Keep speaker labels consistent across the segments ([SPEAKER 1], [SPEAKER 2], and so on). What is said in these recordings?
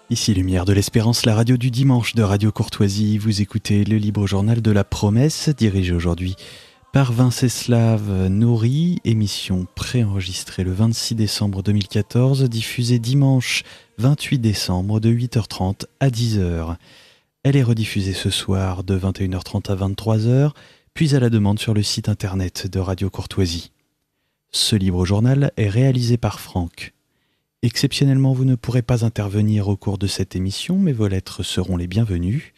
[SPEAKER 1] Ici Lumière de l'Espérance, la radio du dimanche de Radio Courtoisie. Vous écoutez le libre journal de la promesse, dirigé aujourd'hui par Vinceslav Nouri. Émission préenregistrée le 26 décembre 2014, diffusée dimanche 28 décembre de 8h30 à 10h. Elle est rediffusée ce soir de 21h30 à 23h, puis à la demande sur le site internet de Radio Courtoisie. Ce libre journal est réalisé par Franck. Exceptionnellement, vous ne pourrez pas intervenir au cours de cette émission, mais vos lettres seront les bienvenues.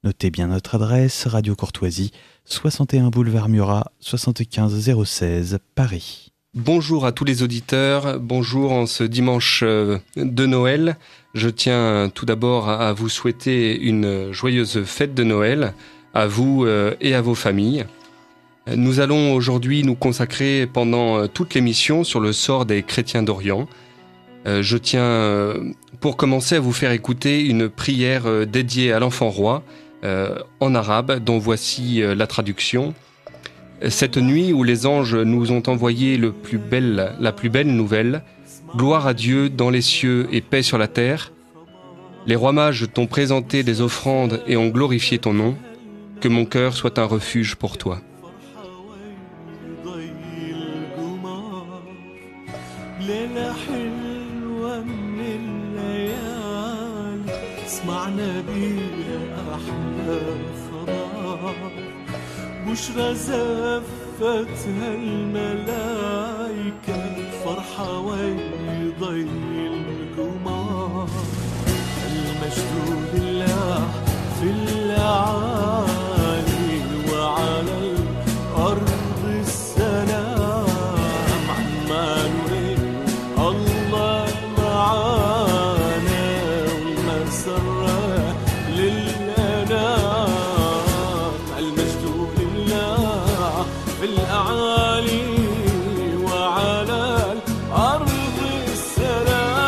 [SPEAKER 1] Notez bien notre adresse, Radio Courtoisie, 61 boulevard Murat, 75 016, Paris.
[SPEAKER 2] Bonjour à tous les auditeurs, bonjour en ce dimanche de Noël. Je tiens tout d'abord à vous souhaiter une joyeuse fête de Noël, à vous et à vos familles. Nous allons aujourd'hui nous consacrer pendant toute l'émission sur le sort des chrétiens d'Orient. Je tiens, pour commencer, à vous faire écouter une prière dédiée à l'enfant roi, en arabe, dont voici la traduction. Cette nuit où les anges nous ont envoyé la plus belle nouvelle, gloire à Dieu dans les cieux et paix sur la terre. Les rois mages t'ont présenté des offrandes et ont glorifié ton nom. Que mon cœur soit un refuge pour toi.
[SPEAKER 3] سمعنا بيها أحلى خبر بشرى زفتها الملايكة فرحة ويضي القمر المجد لله في الأعالي وعلى الأرض السلام عمان الله معانا والمسرة للأنام المجد لله في الأعالي وعلى الأرض السلام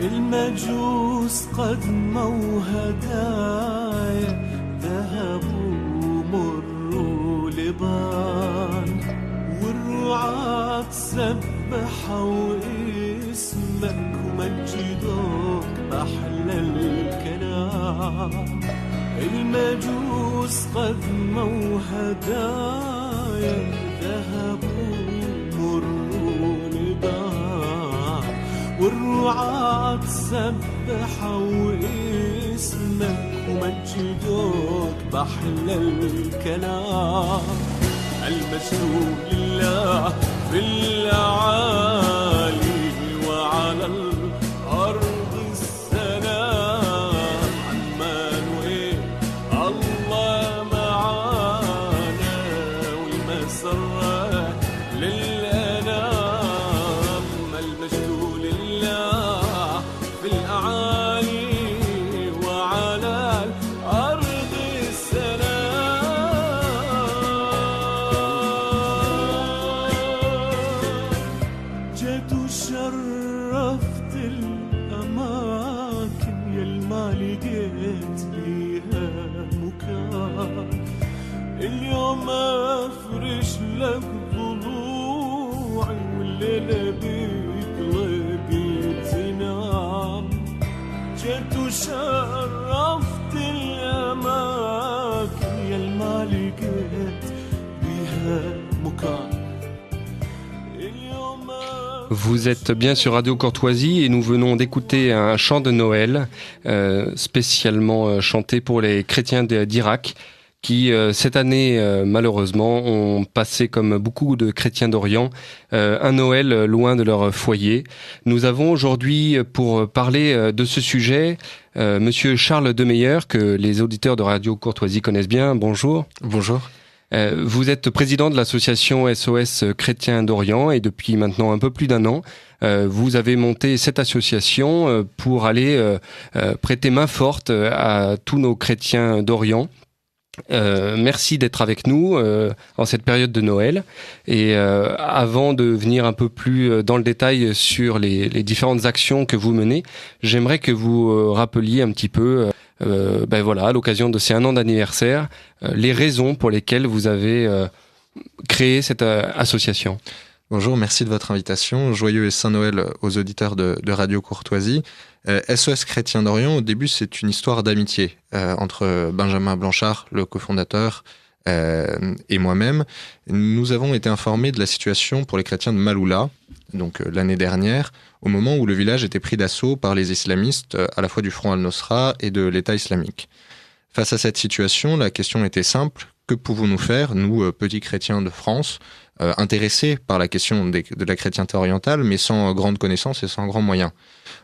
[SPEAKER 3] المجوس قدموا هدايا ذهب ومر ولبان والرعاة سبحوا اسمك ومجدوك أحلى الكلام المجوس قدموا هدايا ذهب ومر ولبان والرعاة سبحوا اسمك ومجدوك بأحلى الكلام المجد لله في الأعالي وعلى الأرض السلام عمانوئيل الله معانا والمسرة للأنام المجد لله في الأعالي وعلى الأرض السلام جد شرفت الأماكن يلما لقيت بيها مكان اليوم أفرش لك ضلوعي والليلة بيك لقيت تنام جد شرفت الأماكن يلما لقيت بيها مكان
[SPEAKER 2] Vous êtes bien sur Radio Courtoisie et nous venons d'écouter un chant de Noël spécialement chanté pour les chrétiens d'Irak qui, cette année, malheureusement, ont passé, comme beaucoup de chrétiens d'Orient, un Noël loin de leur foyer. Nous avons aujourd'hui, pour parler de ce sujet, Monsieur Charles Demeyer, que les auditeurs de Radio Courtoisie connaissent bien. Bonjour.
[SPEAKER 4] Bonjour.
[SPEAKER 2] Vous êtes président de l'association SOS Chrétiens d'Orient et depuis maintenant un peu plus d'un an, vous avez monté cette association pour aller prêter main forte à tous nos chrétiens d'Orient. Merci d'être avec nous en cette période de Noël. Et avant de venir un peu plus dans le détail sur les différentes actions que vous menez, j'aimerais que vous rappeliez un petit peu, à l'occasion de ces 1 an d'anniversaire, les raisons pour lesquelles vous avez créé cette association.
[SPEAKER 4] Bonjour, merci de votre invitation. Joyeux et Saint Noël aux auditeurs de Radio Courtoisie. SOS Chrétiens d'Orient, au début, c'est une histoire d'amitié entre Benjamin Blanchard, le cofondateur, et moi-même. Nous avons été informés de la situation pour les chrétiens de Maloula, donc l'année dernière, au moment où le village était pris d'assaut par les islamistes, à la fois du Front al-Nosra et de l'État islamique. Face à cette situation, la question était simple. Que pouvons-nous faire, nous, petits chrétiens de France, intéressés par la question de la chrétienté orientale, mais sans grande connaissance et sans grands moyens?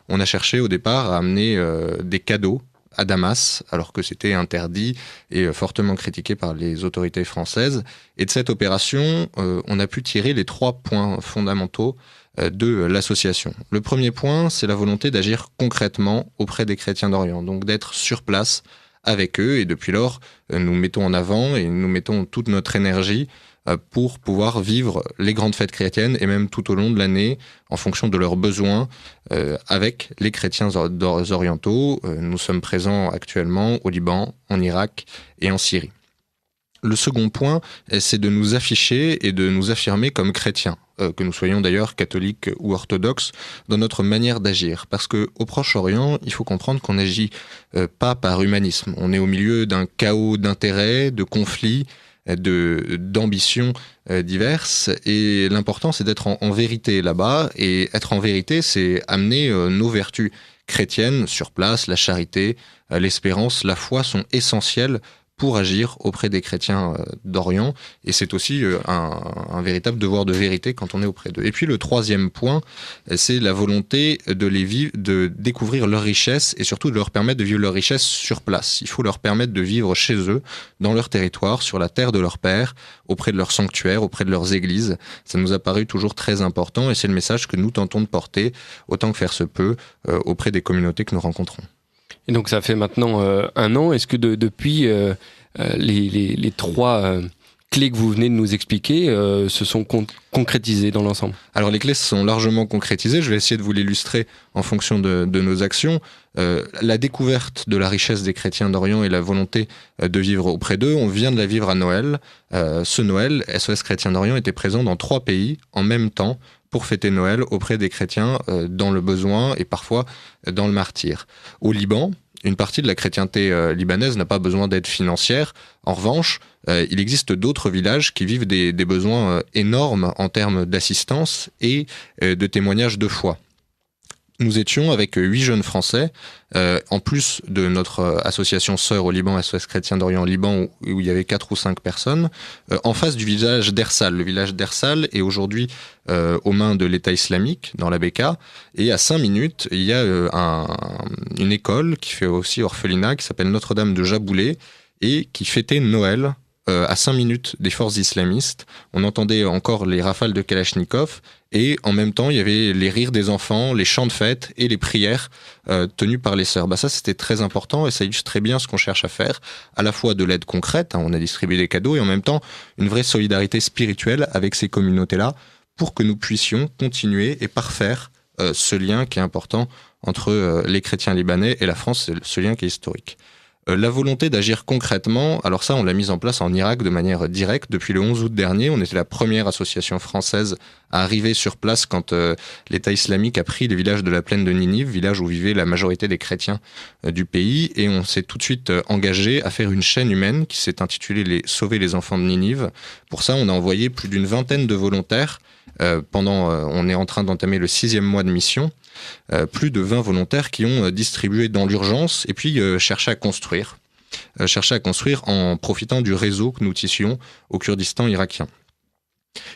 [SPEAKER 4] On a cherché au départ à amener des cadeaux à Damas, alors que c'était interdit et fortement critiqué par les autorités françaises. Et de cette opération, on a pu tirer les 3 points fondamentaux de l'association. Le premier point, c'est la volonté d'agir concrètement auprès des chrétiens d'Orient, donc d'être sur place avec eux. Et depuis lors, nous mettons en avant et nous mettons toute notre énergie pour pouvoir vivre les grandes fêtes chrétiennes et même tout au long de l'année en fonction de leurs besoins avec les chrétiens orientaux. Nous sommes présents actuellement au Liban, en Irak et en Syrie. Le second point, c'est de nous afficher et de nous affirmer comme chrétiens, que nous soyons d'ailleurs catholiques ou orthodoxes, dans notre manière d'agir. Parce qu'au Proche-Orient, il faut comprendre qu'on n'agit pas par humanisme. On est au milieu d'un chaos d'intérêts, de conflits, d'ambitions diverses, et l'important c'est d'être en vérité là-bas, et être en vérité c'est amener nos vertus chrétiennes sur place. La charité, l'espérance, la foi sont essentielles pour agir auprès des chrétiens d'Orient, et c'est aussi un véritable devoir de vérité quand on est auprès d'eux. Et puis le troisième point, c'est la volonté de découvrir leurs richesses et surtout de leur permettre de vivre leurs richesses sur place. Il faut leur permettre de vivre chez eux, dans leur territoire, sur la terre de leur père, auprès de leurs sanctuaires, auprès de leurs églises. Ça nous a paru toujours très important et c'est le message que nous tentons de porter, autant que faire se peut, auprès des communautés que nous rencontrons.
[SPEAKER 2] Et donc ça fait maintenant 1 an. Est-ce que depuis les 3 clés que vous venez de nous expliquer se sont concrétisées dans l'ensemble? Alors
[SPEAKER 4] les clés se sont largement concrétisées. Je vais essayer de vous l'illustrer en fonction de nos actions. La découverte de la richesse des chrétiens d'Orient et la volonté de vivre auprès d'eux, on vient de la vivre à Noël. Ce Noël, SOS Chrétiens d'Orient était présent dans 3 pays en même temps pour fêter Noël auprès des chrétiens dans le besoin et parfois dans le martyre. Au Liban, une partie de la chrétienté libanaise n'a pas besoin d'aide financière. En revanche, il existe d'autres villages qui vivent des besoins énormes en termes d'assistance et de témoignages de foi. Nous étions avec 8 jeunes Français, en plus de notre association sœur au Liban, SOS Chrétiens d'Orient Liban, où il y avait 4 ou 5 personnes, en face du village d'Ersal. Le village d'Ersal est aujourd'hui aux mains de l'État islamique, dans la Beka, et à 5 minutes, il y a une école qui fait aussi orphelinat, qui s'appelle Notre-Dame de Jaboulé, et qui fêtait Noël à 5 minutes des forces islamistes. On entendait encore les rafales de Kalachnikov, et en même temps, il y avait les rires des enfants, les chants de fête et les prières tenues par les sœurs. Ça, c'était très important et ça illustre très bien ce qu'on cherche à faire. À la fois de l'aide concrète, on a distribué des cadeaux, et en même temps, une vraie solidarité spirituelle avec ces communautés-là pour que nous puissions continuer et parfaire ce lien qui est important entre les chrétiens libanais et la France, ce lien qui est historique. La volonté d'agir concrètement, alors ça on l'a mise en place en Irak de manière directe. Depuis le 11 août dernier, on était la première association française à arriver sur place quand l'État islamique a pris le village de la plaine de Ninive, village où vivaient la majorité des chrétiens du pays, et on s'est tout de suite engagé à faire une chaîne humaine qui s'est intitulée Sauver les enfants de Ninive. Pour ça, on a envoyé plus d'une vingtaine de volontaires. On est en train d'entamer le 6e mois de mission. Plus de 20 volontaires qui ont distribué dans l'urgence et puis cherché à construire. cherchaient à construire en profitant du réseau que nous tissions au Kurdistan irakien.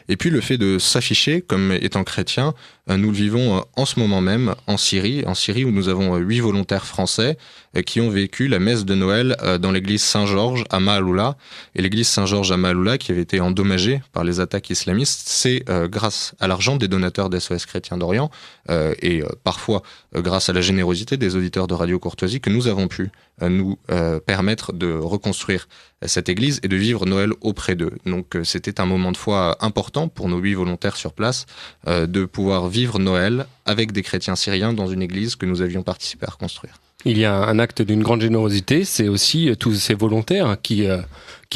[SPEAKER 4] Et puis le fait de s'afficher comme étant chrétien, nous le vivons en ce moment même en Syrie où nous avons 8 volontaires français qui ont vécu la messe de Noël dans l'église Saint-Georges à Maaloula. Et l'église Saint-Georges à Maaloula, qui avait été endommagée par les attaques islamistes, c'est grâce à l'argent des donateurs d'SOS Chrétiens d'Orient et parfois grâce à la générosité des auditeurs de Radio Courtoisie que nous avons pu nous permettre de reconstruire cette église et de vivre Noël auprès d'eux. Donc c'était un moment de foi important pour nos 8 volontaires sur place de pouvoir vivre Noël avec des chrétiens syriens dans une église que nous avions participé à reconstruire.
[SPEAKER 2] Il y a un acte d'une grande générosité, c'est aussi tous ces volontaires qui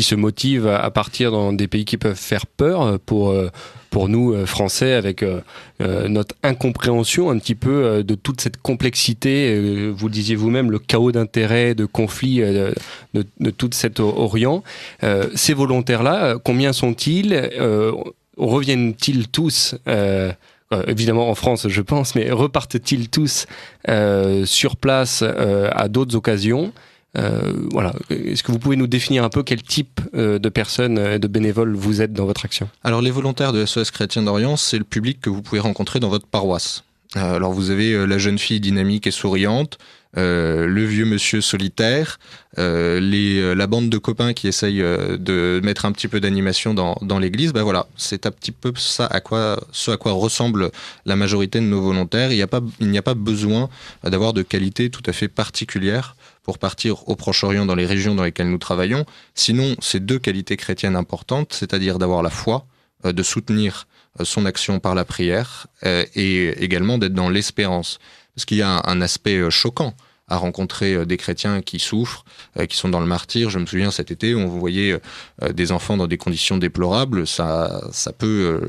[SPEAKER 2] se motivent à partir dans des pays qui peuvent faire peur pour nous, Français, avec notre incompréhension un petit peu de toute cette complexité, vous le disiez vous-même, le chaos d'intérêts, de conflits de tout cet Orient. Ces volontaires-là, combien sont-ils ? Reviennent-ils tous évidemment en France, je pense, mais repartent-ils tous sur place à d'autres occasions ? Voilà. Est-ce que vous pouvez nous définir un peu quel type de personnes, de bénévoles vous êtes dans votre action ?
[SPEAKER 4] Alors les volontaires de SOS Chrétiens d'Orient, c'est le public que vous pouvez rencontrer dans votre paroisse. Alors vous avez la jeune fille dynamique et souriante, le vieux monsieur solitaire, la bande de copains qui essayent de mettre un petit peu d'animation dans l'église. Ben voilà, c'est un petit peu ce à quoi ressemble la majorité de nos volontaires. Il n'y a pas besoin d'avoir de qualités tout à fait particulières pour partir au Proche-Orient dans les régions dans lesquelles nous travaillons. Sinon, c'est 2 qualités chrétiennes importantes, c'est-à-dire d'avoir la foi, de soutenir son action par la prière et également d'être dans l'espérance. Parce qu'il y a un aspect choquant à rencontrer des chrétiens qui souffrent, qui sont dans le martyre. Je me souviens cet été, on voyait des enfants dans des conditions déplorables. Ça peut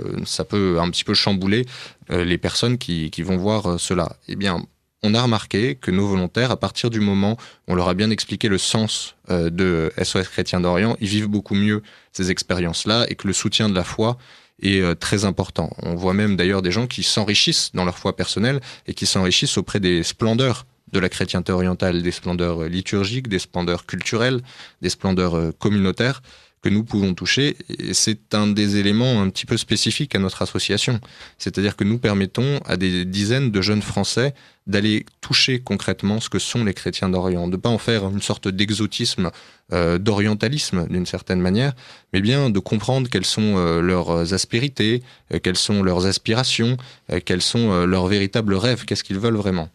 [SPEAKER 4] un petit peu chambouler les personnes qui vont voir cela. Eh bien, on a remarqué que nos volontaires, à partir du moment où on leur a bien expliqué le sens de SOS Chrétiens d'Orient, ils vivent beaucoup mieux ces expériences-là et que le soutien de la foi est très important. On voit même d'ailleurs des gens qui s'enrichissent dans leur foi personnelle et qui s'enrichissent auprès des splendeurs de la chrétienté orientale, des splendeurs liturgiques, des splendeurs culturelles, des splendeurs communautaires que nous pouvons toucher. Et c'est un des éléments un petit peu spécifiques à notre association. C'est-à-dire que nous permettons à des dizaines de jeunes Français d'aller toucher concrètement ce que sont les chrétiens d'Orient, de ne pas en faire une sorte d'exotisme, d'orientalisme d'une certaine manière, mais bien de comprendre quelles sont leurs aspérités, quelles sont leurs aspirations, quels sont leurs véritables rêves, qu'est-ce qu'ils veulent vraiment.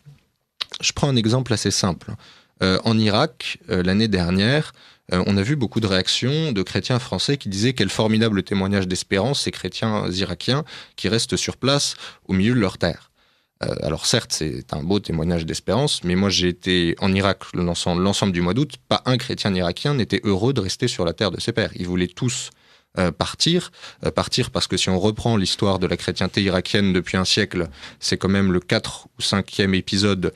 [SPEAKER 4] Je prends un exemple assez simple. En Irak, l'année dernière, on a vu beaucoup de réactions de chrétiens français qui disaient quel formidable témoignage d'espérance ces chrétiens irakiens qui restent sur place au milieu de leur terre. Alors certes, c'est un beau témoignage d'espérance, mais moi j'ai été en Irak l'ensemble du mois d'août, pas un chrétien irakien n'était heureux de rester sur la terre de ses pères. Ils voulaient tous partir parce que si on reprend l'histoire de la chrétienté irakienne depuis un siècle, c'est quand même le 4 ou 5e épisode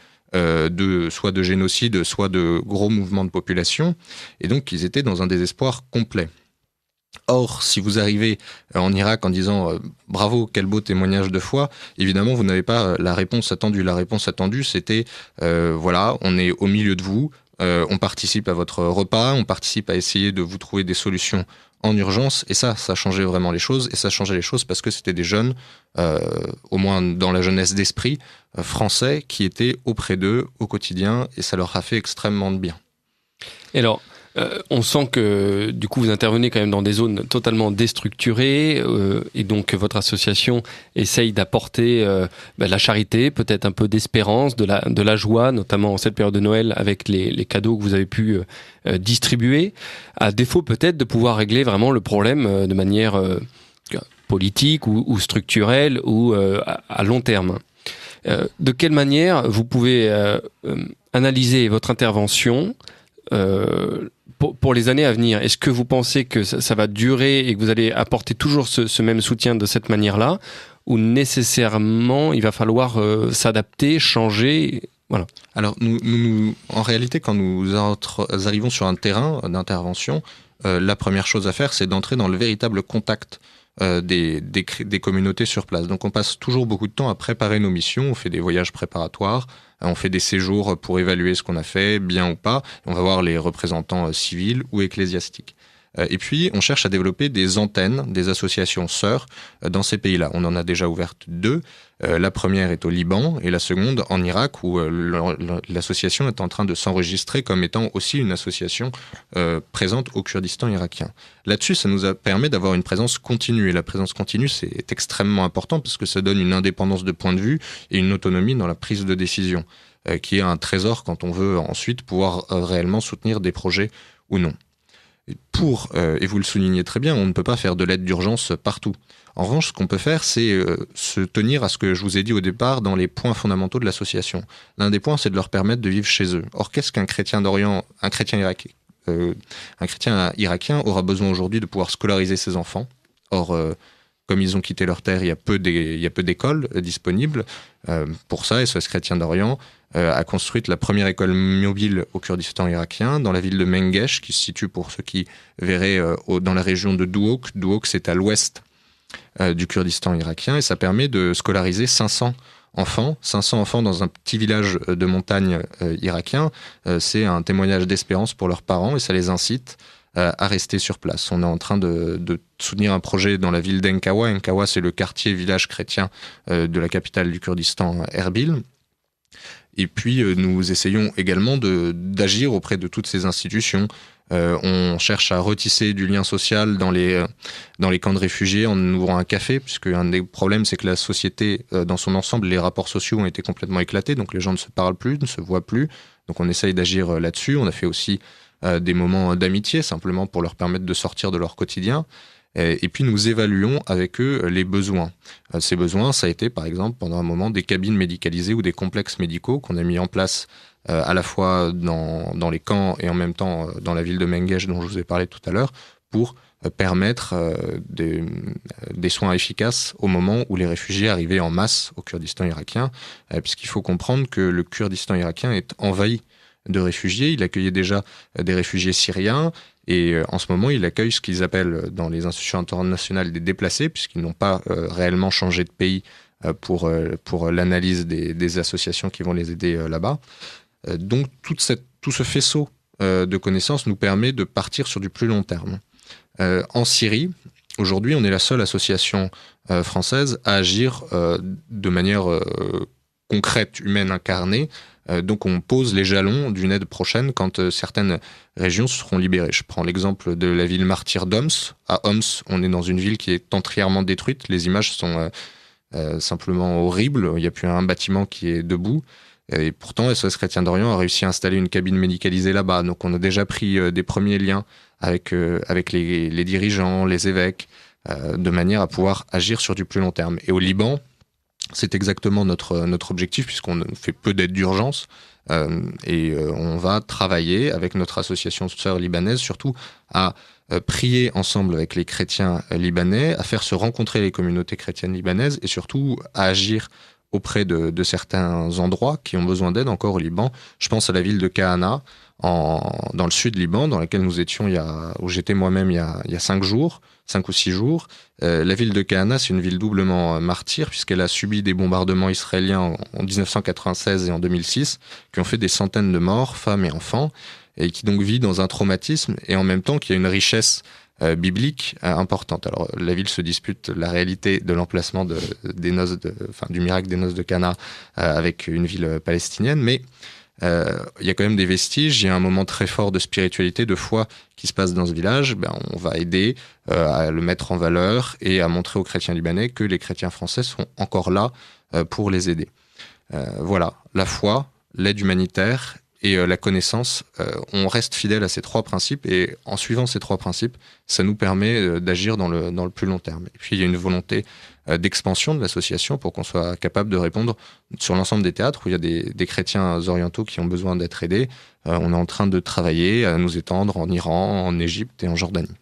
[SPEAKER 4] soit de génocide, soit de gros mouvements de population, et donc ils étaient dans un désespoir complet. Or, si vous arrivez en Irak en disant bravo, quel beau témoignage de foi, évidemment vous n'avez pas la réponse attendue. La réponse attendue, c'était voilà, on est au milieu de vous, on participe à votre repas, on participe à essayer de vous trouver des solutions en urgence, et ça changeait vraiment les choses, et ça changeait les choses parce que c'était des jeunes, au moins dans la jeunesse d'esprit, français qui étaient auprès d'eux au quotidien, et ça leur a fait extrêmement de bien.
[SPEAKER 2] Et alors, on sent que du coup vous intervenez quand même dans des zones totalement déstructurées et donc votre association essaye d'apporter la charité, peut-être un peu d'espérance, de la joie, notamment en cette période de Noël avec les cadeaux que vous avez pu distribuer, à défaut peut-être de pouvoir régler vraiment le problème de manière politique ou structurelle ou à long terme. De quelle manière vous pouvez analyser votre intervention pour les années à venir? Est-ce que vous pensez que ça va durer et que vous allez apporter toujours ce même soutien de cette manière-là, ou nécessairement il va falloir s'adapter, changer? Voilà.
[SPEAKER 4] Alors nous, en réalité, quand nous arrivons sur un terrain d'intervention, la première chose à faire, c'est d'entrer dans le véritable contact des communautés sur place. Donc on passe toujours beaucoup de temps à préparer nos missions, on fait des voyages préparatoires On fait des séjours pour évaluer ce qu'on a fait, bien ou pas. On va voir les représentants civils ou ecclésiastiques. Et puis, on cherche à développer des antennes, des associations sœurs dans ces pays-là. On en a déjà ouvertes 2. La première est au Liban et la seconde en Irak, où l'association est en train de s'enregistrer comme étant aussi une association présente au Kurdistan irakien. Là-dessus, ça nous permet d'avoir une présence continue. Et la présence continue, c'est extrêmement important parce que ça donne une indépendance de point de vue et une autonomie dans la prise de décision, qui est un trésor quand on veut ensuite pouvoir réellement soutenir des projets ou non. Et vous le soulignez très bien, on ne peut pas faire de l'aide d'urgence partout. En revanche, ce qu'on peut faire, c'est se tenir à ce que je vous ai dit au départ dans les points fondamentaux de l'association. L'un des points, c'est de leur permettre de vivre chez eux. Or, qu'est-ce qu'un chrétien d'Orient, un chrétien irakien aura besoin aujourd'hui de pouvoir scolariser ses enfants. Or, comme ils ont quitté leur terre, il y a peu d'écoles disponibles. Pour ça, SOS Chrétien d'Orient a construit la première école mobile au Kurdistan irakien, dans la ville de Mengesh, qui se situe, pour ceux qui verraient, dans la région de Duhok. Duhok, c'est à l'ouest du Kurdistan irakien, et ça permet de scolariser 500 enfants dans un petit village de montagne irakien. C'est un témoignage d'espérance pour leurs parents, et ça les incite à rester sur place. On est en train de soutenir un projet dans la ville d'Enkawa. Enkawa, c'est le quartier village chrétien de la capitale du Kurdistan, Erbil. Et puis, nous essayons également d'agir auprès de toutes ces institutions. On cherche à retisser du lien social dans les camps de réfugiés en ouvrant un café, puisque un des problèmes, c'est que la société, dans son ensemble, les rapports sociaux ont été complètement éclatés, donc les gens ne se parlent plus, ne se voient plus. Donc on essaye d'agir là-dessus. On a fait aussi des moments d'amitié, simplement pour leur permettre de sortir de leur quotidien. Et puis nous évaluons avec eux les besoins. Ces besoins, ça a été par exemple pendant un moment des cabines médicalisées ou des complexes médicaux qu'on a mis en place à la fois dans les camps et en même temps dans la ville de Mengesh dont je vous ai parlé tout à l'heure, pour permettre des soins efficaces au moment où les réfugiés arrivaient en masse au Kurdistan irakien, puisqu'il faut comprendre que le Kurdistan irakien est envahi de réfugiés. Il accueillait déjà des réfugiés syriens et en ce moment, il accueille ce qu'ils appellent dans les institutions internationales des déplacés, puisqu'ils n'ont pas réellement changé de pays pour l'analyse des associations qui vont les aider là-bas. Donc tout ce faisceau de connaissances nous permet de partir sur du plus long terme. En Syrie, aujourd'hui, on est la seule association française à agir de manière concrète, humaine, incarnée. Donc on pose les jalons d'une aide prochaine quand certaines régions seront libérées. Je prends l'exemple de la ville martyre d'Homs. À Homs, on est dans une ville qui est entièrement détruite. Les images sont simplement horribles. Il n'y a plus un bâtiment qui est debout. Et pourtant, SOS Chrétien d'Orient a réussi à installer une cabine médicalisée là-bas. Donc on a déjà pris des premiers liens avec les dirigeants, les évêques, de manière à pouvoir agir sur du plus long terme. Et au Liban, c'est exactement notre objectif, puisqu'on fait peu d'aide d'urgence et on va travailler avec notre association sœurs libanaise surtout à prier ensemble avec les chrétiens libanais, à faire se rencontrer les communautés chrétiennes libanaises et surtout à agir auprès de certains endroits qui ont besoin d'aide encore au Liban. Je pense à la ville de Kahana, dans le sud Liban, dans laquelle nous étions où j'étais moi-même il y a 5 ou 6 jours. La ville de Kahana, c'est une ville doublement martyre, puisqu'elle a subi des bombardements israéliens en 1996 et en 2006, qui ont fait des centaines de morts, femmes et enfants, et qui donc vit dans un traumatisme, et en même temps qui a une richesse biblique importante. Alors la ville se dispute la réalité de l'emplacement du miracle des noces de Cana avec une ville palestinienne, mais il y a quand même des vestiges. Il y a un moment très fort de spiritualité, de foi qui se passe dans ce village. On va aider à le mettre en valeur et à montrer aux chrétiens libanais que les chrétiens français sont encore là pour les aider. Voilà, la foi, l'aide humanitaire et la connaissance, on reste fidèle à ces 3 principes, et en suivant ces 3 principes, ça nous permet d'agir dans le plus long terme. Et puis il y a une volonté d'expansion de l'association pour qu'on soit capable de répondre sur l'ensemble des théâtres où il y a des chrétiens orientaux qui ont besoin d'être aidés. On est en train de travailler à nous étendre en Iran, en Égypte et en Jordanie.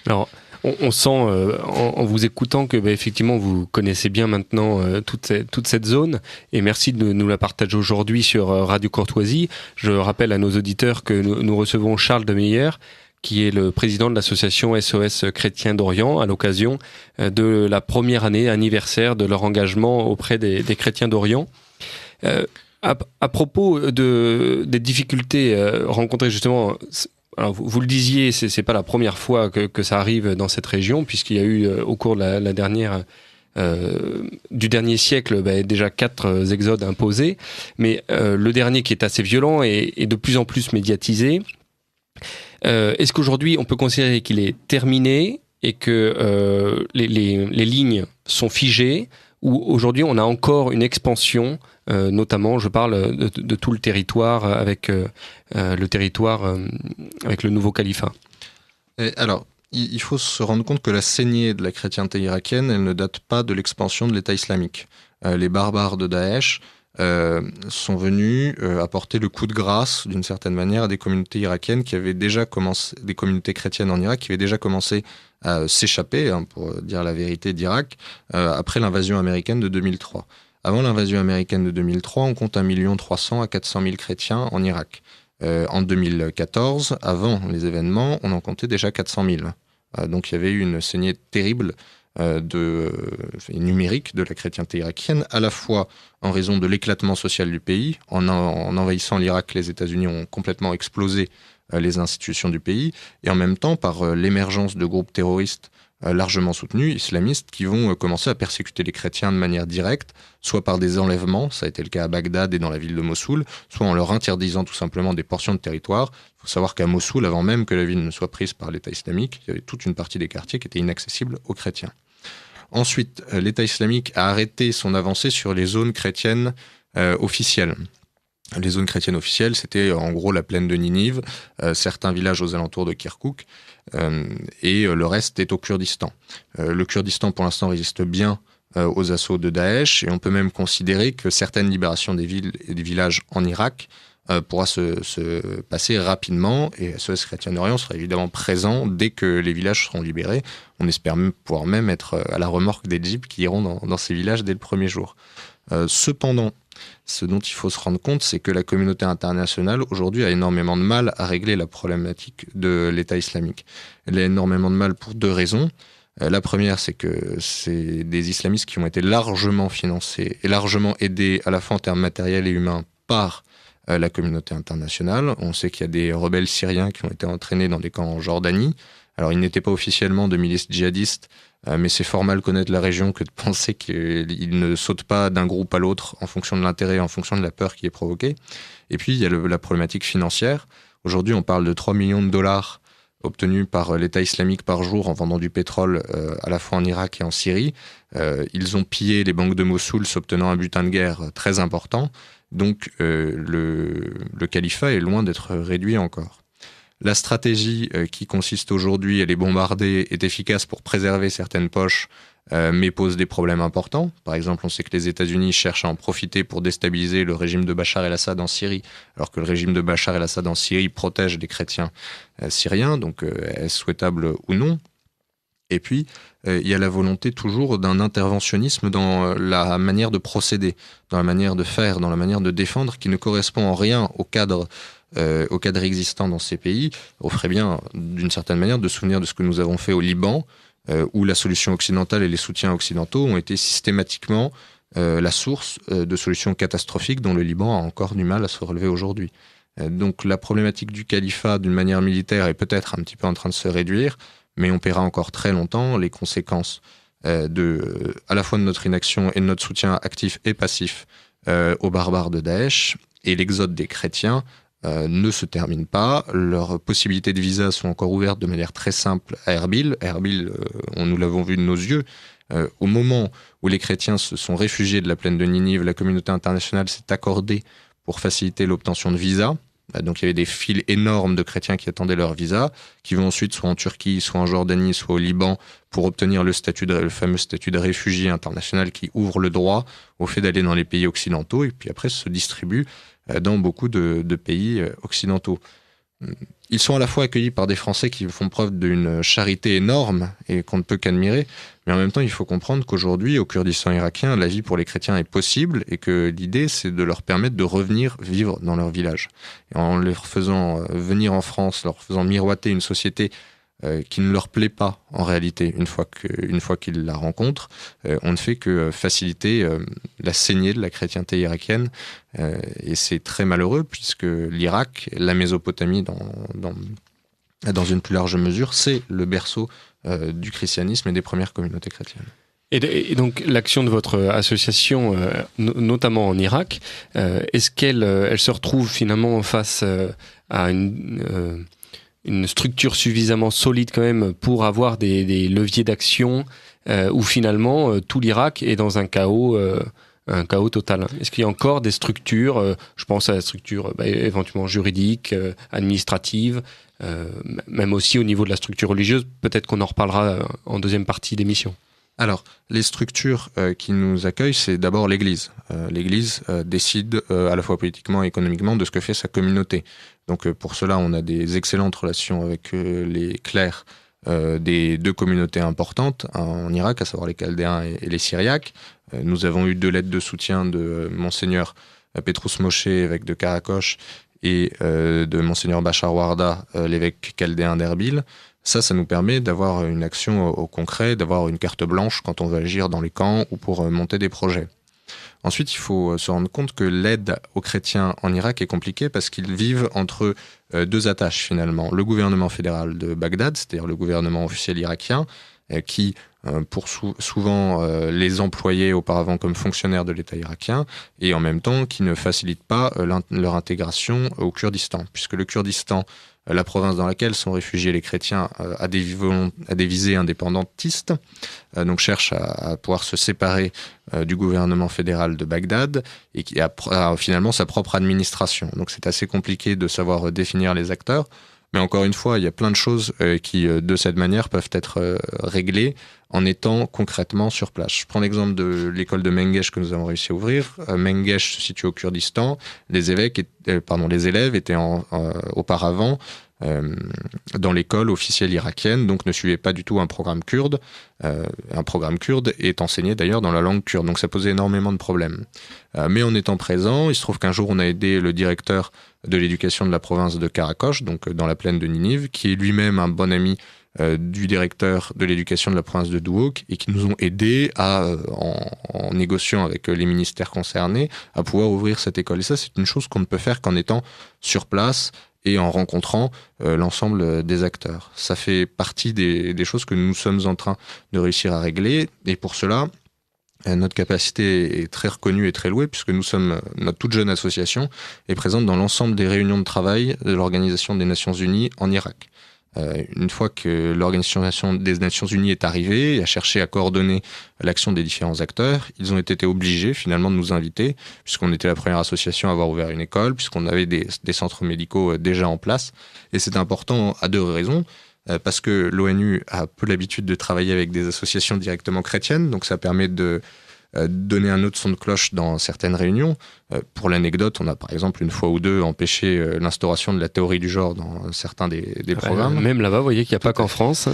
[SPEAKER 2] Alors, on sent en vous écoutant que effectivement vous connaissez bien maintenant toute cette zone, et merci de nous la partager aujourd'hui sur Radio Courtoisie. Je rappelle à nos auditeurs que nous recevons Charles de Meyer, qui est le président de l'association SOS Chrétien d'Orient, à l'occasion de la première année anniversaire de leur engagement auprès des chrétiens d'Orient. À propos des difficultés rencontrées justement, alors vous le disiez, c'est pas la première fois que ça arrive dans cette région, puisqu'il y a eu au cours de la dernière du dernier siècle déjà 4 exodes imposés, mais le dernier qui est assez violent et de plus en plus médiatisé. Est-ce qu'aujourd'hui on peut considérer qu'il est terminé et que les lignes sont figées, ou aujourd'hui on a encore une expansion, notamment je parle de tout le territoire avec avec le nouveau califat?
[SPEAKER 4] Alors, il faut se rendre compte que la saignée de la chrétienté irakienne, elle ne date pas de l'expansion de l'État islamique. Les barbares de Daesh sont venus apporter le coup de grâce, d'une certaine manière, à des communautés irakiennes qui avaient déjà commencé, des communautés chrétiennes en Irak, qui avaient déjà commencé à s'échapper, pour dire la vérité, d'Irak, après l'invasion américaine de 2003. Avant l'invasion américaine de 2003, on compte 1 300 000 à 400 000 chrétiens en Irak. En 2014, avant les événements, on en comptait déjà 400 000. Donc il y avait eu une saignée terrible numérique de la chrétienté irakienne, à la fois en raison de l'éclatement social du pays. En envahissant l'Irak, les États-Unis ont complètement explosé les institutions du pays, et en même temps par l'émergence de groupes terroristes largement soutenus, islamistes, qui vont commencer à persécuter les chrétiens de manière directe, soit par des enlèvements, ça a été le cas à Bagdad et dans la ville de Mossoul, soit en leur interdisant tout simplement des portions de territoire. Il faut savoir qu'à Mossoul, avant même que la ville ne soit prise par l'État islamique, il y avait toute une partie des quartiers qui étaient inaccessibles aux chrétiens. Ensuite, l'État islamique a arrêté son avancée sur les zones chrétiennes officielles. Les zones chrétiennes officielles, c'était en gros la plaine de Ninive, certains villages aux alentours de Kirkouk, et le reste est au Kurdistan. Le Kurdistan, pour l'instant, résiste bien aux assauts de Daesh, et on peut même considérer que certaines libérations des villes et des villages en Irak pourra se passer rapidement, et SOS Chrétien d'Orient sera évidemment présent dès que les villages seront libérés. On espère pouvoir même être à la remorque des jeeps qui iront dans ces villages dès le premier jour. Cependant, ce dont il faut se rendre compte, c'est que la communauté internationale, aujourd'hui, a énormément de mal à régler la problématique de l'État islamique. Elle a énormément de mal pour 2 raisons. La première, c'est que c'est des islamistes qui ont été largement financés et largement aidés, à la fois en termes matériels et humains, par la communauté internationale. On sait qu'il y a des rebelles syriens qui ont été entraînés dans des camps en Jordanie. Alors, ils n'étaient pas officiellement de milices djihadistes, mais c'est fort mal connaître la région que de penser qu'ils ne sautent pas d'un groupe à l'autre en fonction de l'intérêt, en fonction de la peur qui est provoquée. Et puis, il y a la problématique financière. Aujourd'hui, on parle de 3 millions de dollars obtenus par l'État islamique par jour en vendant du pétrole à la fois en Irak et en Syrie. Ils ont pillé les banques de Mossoul, s'obtenant un butin de guerre très important. Donc, le califat est loin d'être réduit encore. La stratégie qui consiste aujourd'hui à les bombarder est efficace pour préserver certaines poches, mais pose des problèmes importants. Par exemple, on sait que les États-Unis cherchent à en profiter pour déstabiliser le régime de Bachar el-Assad en Syrie, alors que le régime de Bachar el-Assad en Syrie protège les chrétiens syriens, donc est-ce souhaitable ou non ? Et puis, il y a la volonté toujours d'un interventionnisme dans la manière de procéder, dans la manière de faire, dans la manière de défendre, qui ne correspond en rien au cadre existant dans ces pays. On ferait bien, d'une certaine manière, de se souvenir de ce que nous avons fait au Liban, où la solution occidentale et les soutiens occidentaux ont été systématiquement la source de solutions catastrophiques dont le Liban a encore du mal à se relever aujourd'hui. Donc la problématique du califat, d'une manière militaire, est peut-être un petit peu en train de se réduire, mais on paiera encore très longtemps les conséquences à la fois de notre inaction et de notre soutien actif et passif aux barbares de Daesh. Et l'exode des chrétiens ne se termine pas. Leurs possibilités de visa sont encore ouvertes de manière très simple à Erbil. Erbil, nous l'avons vu de nos yeux, au moment où les chrétiens se sont réfugiés de la plaine de Ninive, la communauté internationale s'est accordée pour faciliter l'obtention de visas. Donc il y avait des files énormes de chrétiens qui attendaient leur visa, qui vont ensuite soit en Turquie, soit en Jordanie, soit au Liban, pour obtenir le fameux statut de réfugié international qui ouvre le droit au fait d'aller dans les pays occidentaux, et puis après se distribue dans beaucoup de pays occidentaux. Ils sont à la fois accueillis par des Français qui font preuve d'une charité énorme et qu'on ne peut qu'admirer, mais en même temps, il faut comprendre qu'aujourd'hui, au Kurdistan irakien, la vie pour les chrétiens est possible et que l'idée, c'est de leur permettre de revenir vivre dans leur village. Et en les faisant venir en France, leur faisant miroiter une société qui ne leur plaît pas en réalité une fois qu'ils la rencontrent, on ne fait que faciliter la saignée de la chrétienté irakienne. Et c'est très malheureux puisque l'Irak, la Mésopotamie dans une plus large mesure, c'est le berceau du christianisme et des premières communautés chrétiennes.
[SPEAKER 2] Et donc l'action de votre association, notamment en Irak, est-ce qu'elle se retrouve finalement face à une structure suffisamment solide quand même pour avoir des leviers d'action où finalement tout l'Irak est dans un chaos total? Est-ce qu'il y a encore des structures, je pense à la structure éventuellement juridique, administrative, même aussi au niveau de la structure religieuse? Peut-être qu'on en reparlera en deuxième partie d'émission.
[SPEAKER 4] Alors, les structures qui nous accueillent, c'est d'abord l'Église. L'Église décide à la fois politiquement et économiquement de ce que fait sa communauté. Donc pour cela, on a des excellentes relations avec les clercs des deux communautés importantes en Irak, à savoir les Chaldéens et les Syriaques. Nous avons eu 2 lettres de soutien de Monseigneur Petrus Moshe, évêque de Karakosh, et de Monseigneur Bachar Warda, l'évêque chaldéen d'Erbil. Ça nous permet d'avoir une action au concret, d'avoir une carte blanche quand on veut agir dans les camps ou pour monter des projets. Ensuite, il faut se rendre compte que l'aide aux chrétiens en Irak est compliquée parce qu'ils vivent entre 2 attaches finalement. Le gouvernement fédéral de Bagdad, c'est-à-dire le gouvernement officiel irakien, qui pour souvent les employait auparavant comme fonctionnaires de l'État irakien, et en même temps qui ne facilite pas leur intégration au Kurdistan, puisque le Kurdistan, la province dans laquelle sont réfugiés les chrétiens, a des visées indépendantistes, donc cherche à pouvoir se séparer du gouvernement fédéral de Bagdad et qui a finalement sa propre administration. Donc c'est assez compliqué de savoir définir les acteurs. Mais encore une fois, il y a plein de choses qui, de cette manière, peuvent être réglées en étant concrètement sur place. Je prends l'exemple de l'école de Mengesh que nous avons réussi à ouvrir. Mengesh se situe au Kurdistan. Les élèves étaient auparavant dans l'école officielle irakienne, donc ne suivaient pas du tout un programme kurde. Un programme kurde est enseigné d'ailleurs dans la langue kurde, donc ça posait énormément de problèmes. Mais en étant présent, il se trouve qu'un jour on a aidé le directeur de l'éducation de la province de Karakosh, donc dans la plaine de Ninive, qui est lui-même un bon ami du directeur de l'éducation de la province de Duhok, et qui nous ont aidés en négociant avec les ministères concernés à pouvoir ouvrir cette école. Et ça, c'est une chose qu'on ne peut faire qu'en étant sur place et en rencontrant l'ensemble des acteurs. Ça fait partie des choses que nous sommes en train de réussir à régler, et pour cela, notre capacité est très reconnue et très louée, puisque notre toute jeune association est présente dans l'ensemble des réunions de travail de l'Organisation des Nations Unies en Irak. Une fois que l'Organisation des Nations Unies est arrivée et a cherché à coordonner l'action des différents acteurs, ils ont été obligés finalement de nous inviter, puisqu'on était la première association à avoir ouvert une école, puisqu'on avait des centres médicaux déjà en place. Et c'est important à 2 raisons. Parce que l'ONU a peu l'habitude de travailler avec des associations directement chrétiennes, donc ça permet de donner un autre son de cloche dans certaines réunions. Pour l'anecdote, on a par exemple une fois ou 2 empêché l'instauration de la théorie du genre dans certains des programmes.
[SPEAKER 2] Même là-bas, vous voyez qu'il n'y a pas qu'en France.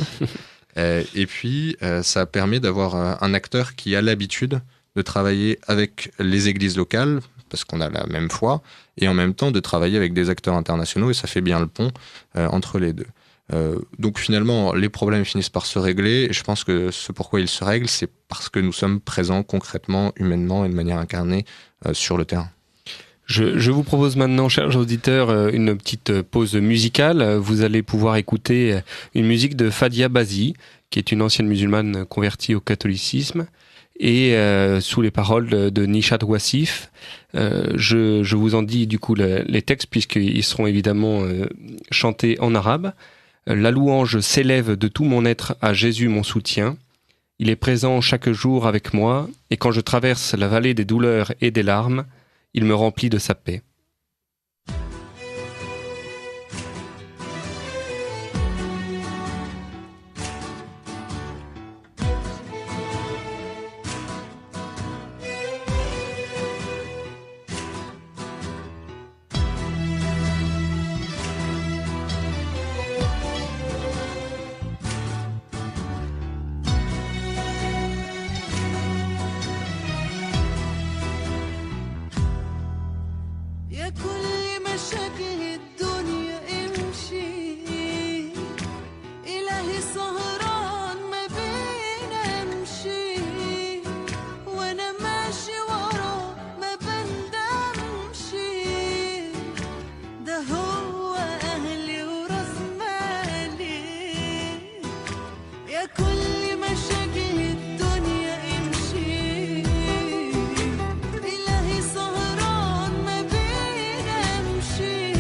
[SPEAKER 4] Et puis, ça permet d'avoir un acteur qui a l'habitude de travailler avec les églises locales, parce qu'on a la même foi, et en même temps de travailler avec des acteurs internationaux, et ça fait bien le pont entre les deux. Donc finalement, les problèmes finissent par se régler, et je pense que ce pourquoi ils se règlent, c'est parce que nous sommes présents concrètement, humainement et de manière incarnée sur le terrain.
[SPEAKER 2] Je vous propose maintenant, chers auditeurs, une petite pause musicale. Vous allez pouvoir écouter une musique de Fadia Bazi, qui est une ancienne musulmane convertie au catholicisme, et sous les paroles de Nishad Wassif. Je vous en dis du coup les textes, puisqu'ils seront évidemment chantés en arabe. La louange s'élève de tout mon être à Jésus mon soutien. Il est présent chaque jour avec moi, et quand je traverse la vallée des douleurs et des larmes, il me remplit de sa paix.
[SPEAKER 5] يا كل مشاكل الدنيا امشي، إلهي سهران ما بينامشي،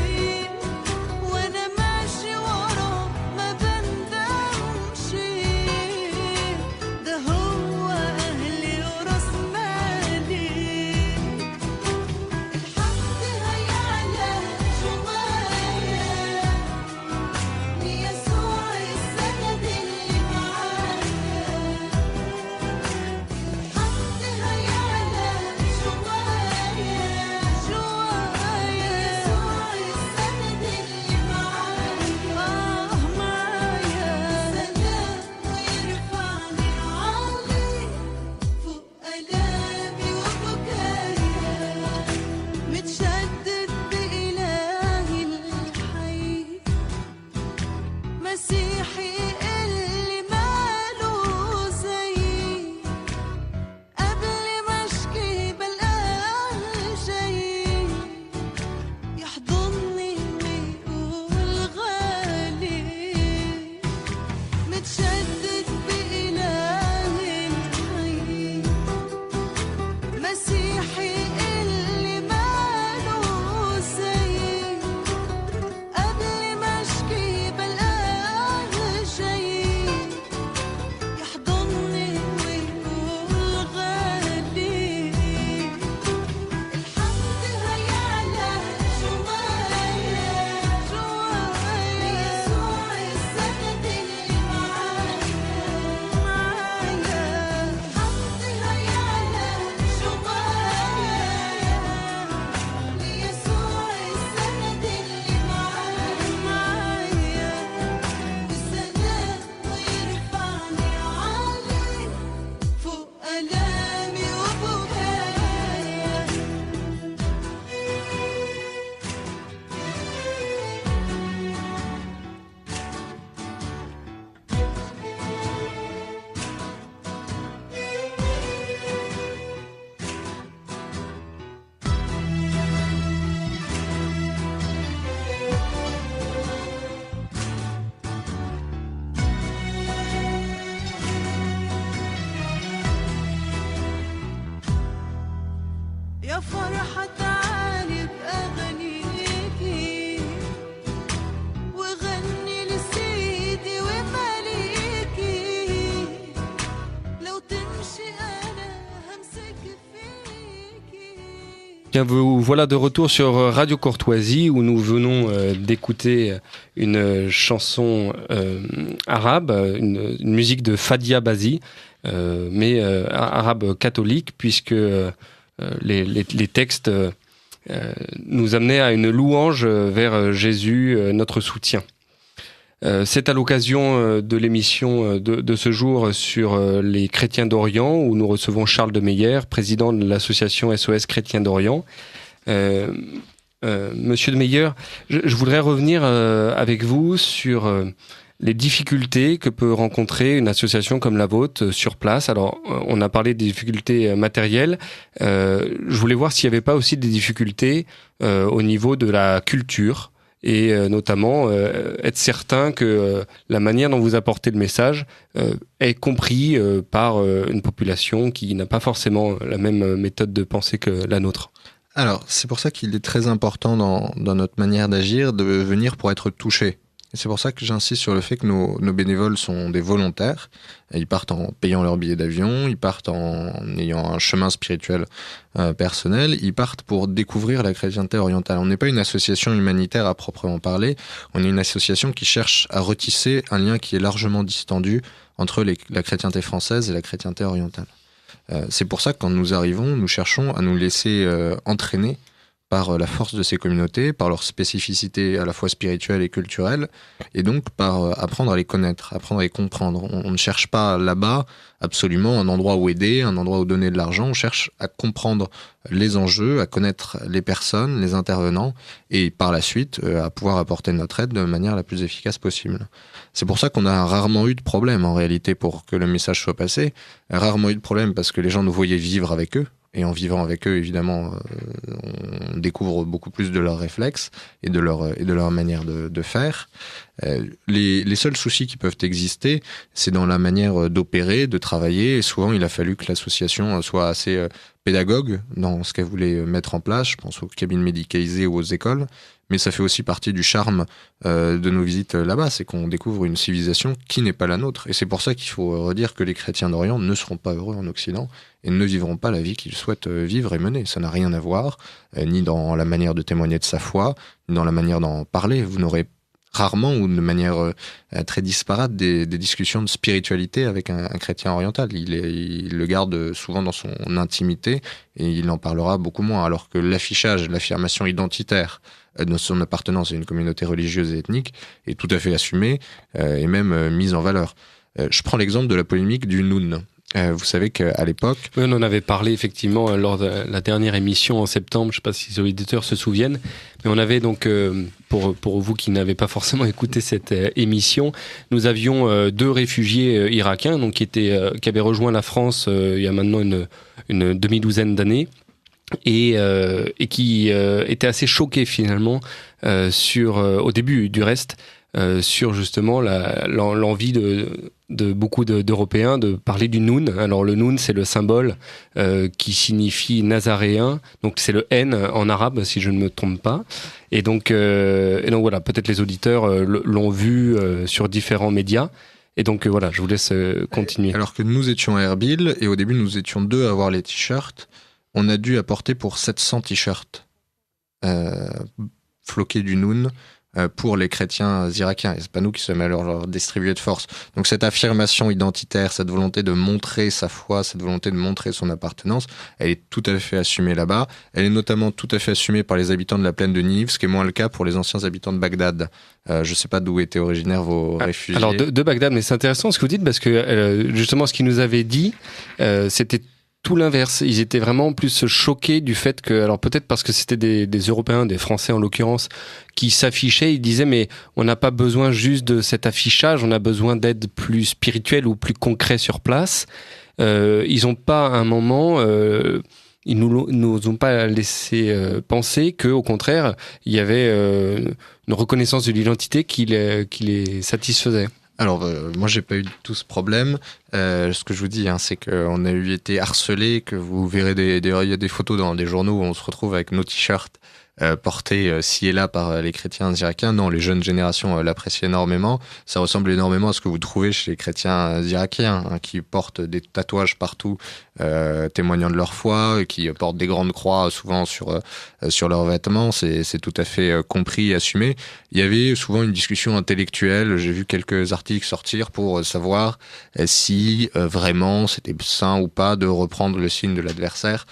[SPEAKER 5] وأنا ماشي وراه ما بندمشي، ده هو أهلي وراس مالي، الحمد هيعلى شوية ليسوع السند اللي معايا، الحمد هيعلى شوية ليسوع السند اللي معايا، معايا سلام ويرفعني عالي فوق آلامي وبكايا، متشدد بإلهي الحي، مسيحي اللي ماله زيي، قبل ما اشكي بلقاه جاي، يحضني ويقول غالي، متشدد بإلهي الحي، مسيحي اللي ماله زيي، قبل ما اشكي بلقاه جاي، يحضني ويقول غالي، الحمد هيعلى شوية ليسوع السند اللي معايا، الحمد هيعلى شوية ليسوع السند اللي معايا، والسلام ويرفعني عالي فوق آلامي وبكايا. يا فرحة تعالي بأغانيكي، وغني لسيدي ومليكي، لو تمشي أنا همسك فيكي.
[SPEAKER 2] Bien, vous voilà de retour sur Radio Courtoisie où nous venons d'écouter une chanson arabe, une musique de Fadia Bazi, mais arabe catholique, puisque les textes nous amenaient à une louange vers Jésus, notre soutien. C'est à l'occasion de l'émission de ce jour sur les chrétiens d'Orient où nous recevons Charles de Meyer, président de l'association SOS Chrétiens d'Orient. Monsieur de Meyer, je voudrais revenir avec vous sur les difficultés que peut rencontrer une association comme la vôtre sur place. Alors, on a parlé des difficultés matérielles. Je voulais voir s'il n'y avait pas aussi des difficultés au niveau de la culture et notamment être certain que la manière dont vous apportez le message est compris par une population qui n'a pas forcément la même méthode de pensée que la nôtre.
[SPEAKER 4] Alors, c'est pour ça qu'il est très important dans notre manière d'agir de venir pour être touché. Et c'est pour ça que j'insiste sur le fait que nos bénévoles sont des volontaires. Ils partent en payant leur billet d'avion, ils partent en ayant un chemin spirituel personnel, ils partent pour découvrir la chrétienté orientale. On n'est pas une association humanitaire à proprement parler, on est une association qui cherche à retisser un lien qui est largement distendu entre la chrétienté française et la chrétienté orientale. C'est pour ça que quand nous arrivons, nous cherchons à nous laisser entraîner par la force de ces communautés, par leur spécificité à la fois spirituelle et culturelle, et donc par apprendre à les connaître, apprendre à les comprendre. On ne cherche pas là-bas absolument un endroit où aider, un endroit où donner de l'argent, on cherche à comprendre les enjeux, à connaître les personnes, les intervenants, et par la suite à pouvoir apporter notre aide de manière la plus efficace possible. C'est pour ça qu'on a rarement eu de problème en réalité pour que le message soit passé, rarement eu de problème parce que les gens nous voyaient vivre avec eux, Et en vivant avec eux, évidemment, on découvre beaucoup plus de leurs réflexes et de leur manière de faire. Les seuls soucis qui peuvent exister, c'est dans la manière d'opérer, de travailler. Et souvent, il a fallu que l'association soit assez pédagogue dans ce qu'elle voulait mettre en place. Je pense aux cabines médicalisées ou aux écoles. Mais ça fait aussi partie du charme de nos visites là-bas, c'est qu'on découvre une civilisation qui n'est pas la nôtre. Et c'est pour ça qu'il faut redire que les chrétiens d'Orient ne seront pas heureux en Occident et ne vivront pas la vie qu'ils souhaitent vivre et mener. Ça n'a rien à voir, ni dans la manière de témoigner de sa foi, ni dans la manière d'en parler. Vous n'aurez rarement ou de manière très disparate des discussions de spiritualité avec un chrétien oriental. Il le garde souvent dans son intimité et il en parlera beaucoup moins, alors que l'affichage, l'affirmation identitaire de son appartenance à une communauté religieuse et ethnique est tout à fait assumée et même mise en valeur. Je prends l'exemple de la polémique du Noun. Vous savez qu'à l'époque...
[SPEAKER 2] Oui, on en avait parlé effectivement lors de la dernière émission en septembre, je ne sais pas si les auditeurs se souviennent, mais on avait donc, pour vous qui n'avez pas forcément écouté cette émission, nous avions 2 réfugiés irakiens donc, qui avaient rejoint la France il y a maintenant une demi-douzaine d'années, et qui étaient assez choqués finalement au début du reste, sur justement l'envie de beaucoup d'Européens de parler du Noun. Alors le Noun, c'est le symbole qui signifie nazaréen, donc c'est le N en arabe si je ne me trompe pas. Et donc voilà, peut-être les auditeurs l'ont vu sur différents médias. Et donc voilà, je vous laisse continuer.
[SPEAKER 4] Alors que nous étions à Erbil, et au début nous étions 2 à avoir les t-shirts, on a dû apporter pour 700 t-shirts floqués du Noun pour les chrétiens irakiens. Et c'est pas nous qui sommes allés leur distribuer de force. Donc cette affirmation identitaire, cette volonté de montrer sa foi, cette volonté de montrer son appartenance, elle est tout à fait assumée là-bas. Elle est notamment tout à fait assumée par les habitants de la plaine de Ninive, ce qui est moins le cas pour les anciens habitants de Bagdad. Je sais pas d'où étaient originaires vos réfugiés.
[SPEAKER 2] Alors de Bagdad, mais c'est intéressant ce que vous dites, parce que justement ce qu'il nous avait dit, c'était tout l'inverse. Ils étaient vraiment plus choqués du fait que, alors peut-être parce que c'était des Européens, des Français en l'occurrence, qui s'affichaient, ils disaient mais on n'a pas besoin juste de cet affichage, on a besoin d'aide plus spirituelle ou plus concret sur place. Ils n'ont pas à un moment... ils nous ont pas laissé penser qu'au contraire, il y avait une reconnaissance de l'identité qui les satisfaisait.
[SPEAKER 4] Alors, moi, j'ai pas eu tout ce problème. Ce que je vous dis, c'est qu'on a été harcelés, que vous verrez il y a des photos dans des journaux où on se retrouve avec nos t-shirts portés ci et là par les chrétiens irakiens. Non, les jeunes générations l'apprécient énormément. Ça ressemble énormément à ce que vous trouvez chez les chrétiens irakiens, qui portent des tatouages partout, témoignant de leur foi, et qui portent des grandes croix souvent sur leurs vêtements. C'est tout à fait compris et assumé. Il y avait souvent une discussion intellectuelle. J'ai vu quelques articles sortir pour savoir si vraiment c'était sain ou pas de reprendre le signe de l'adversaire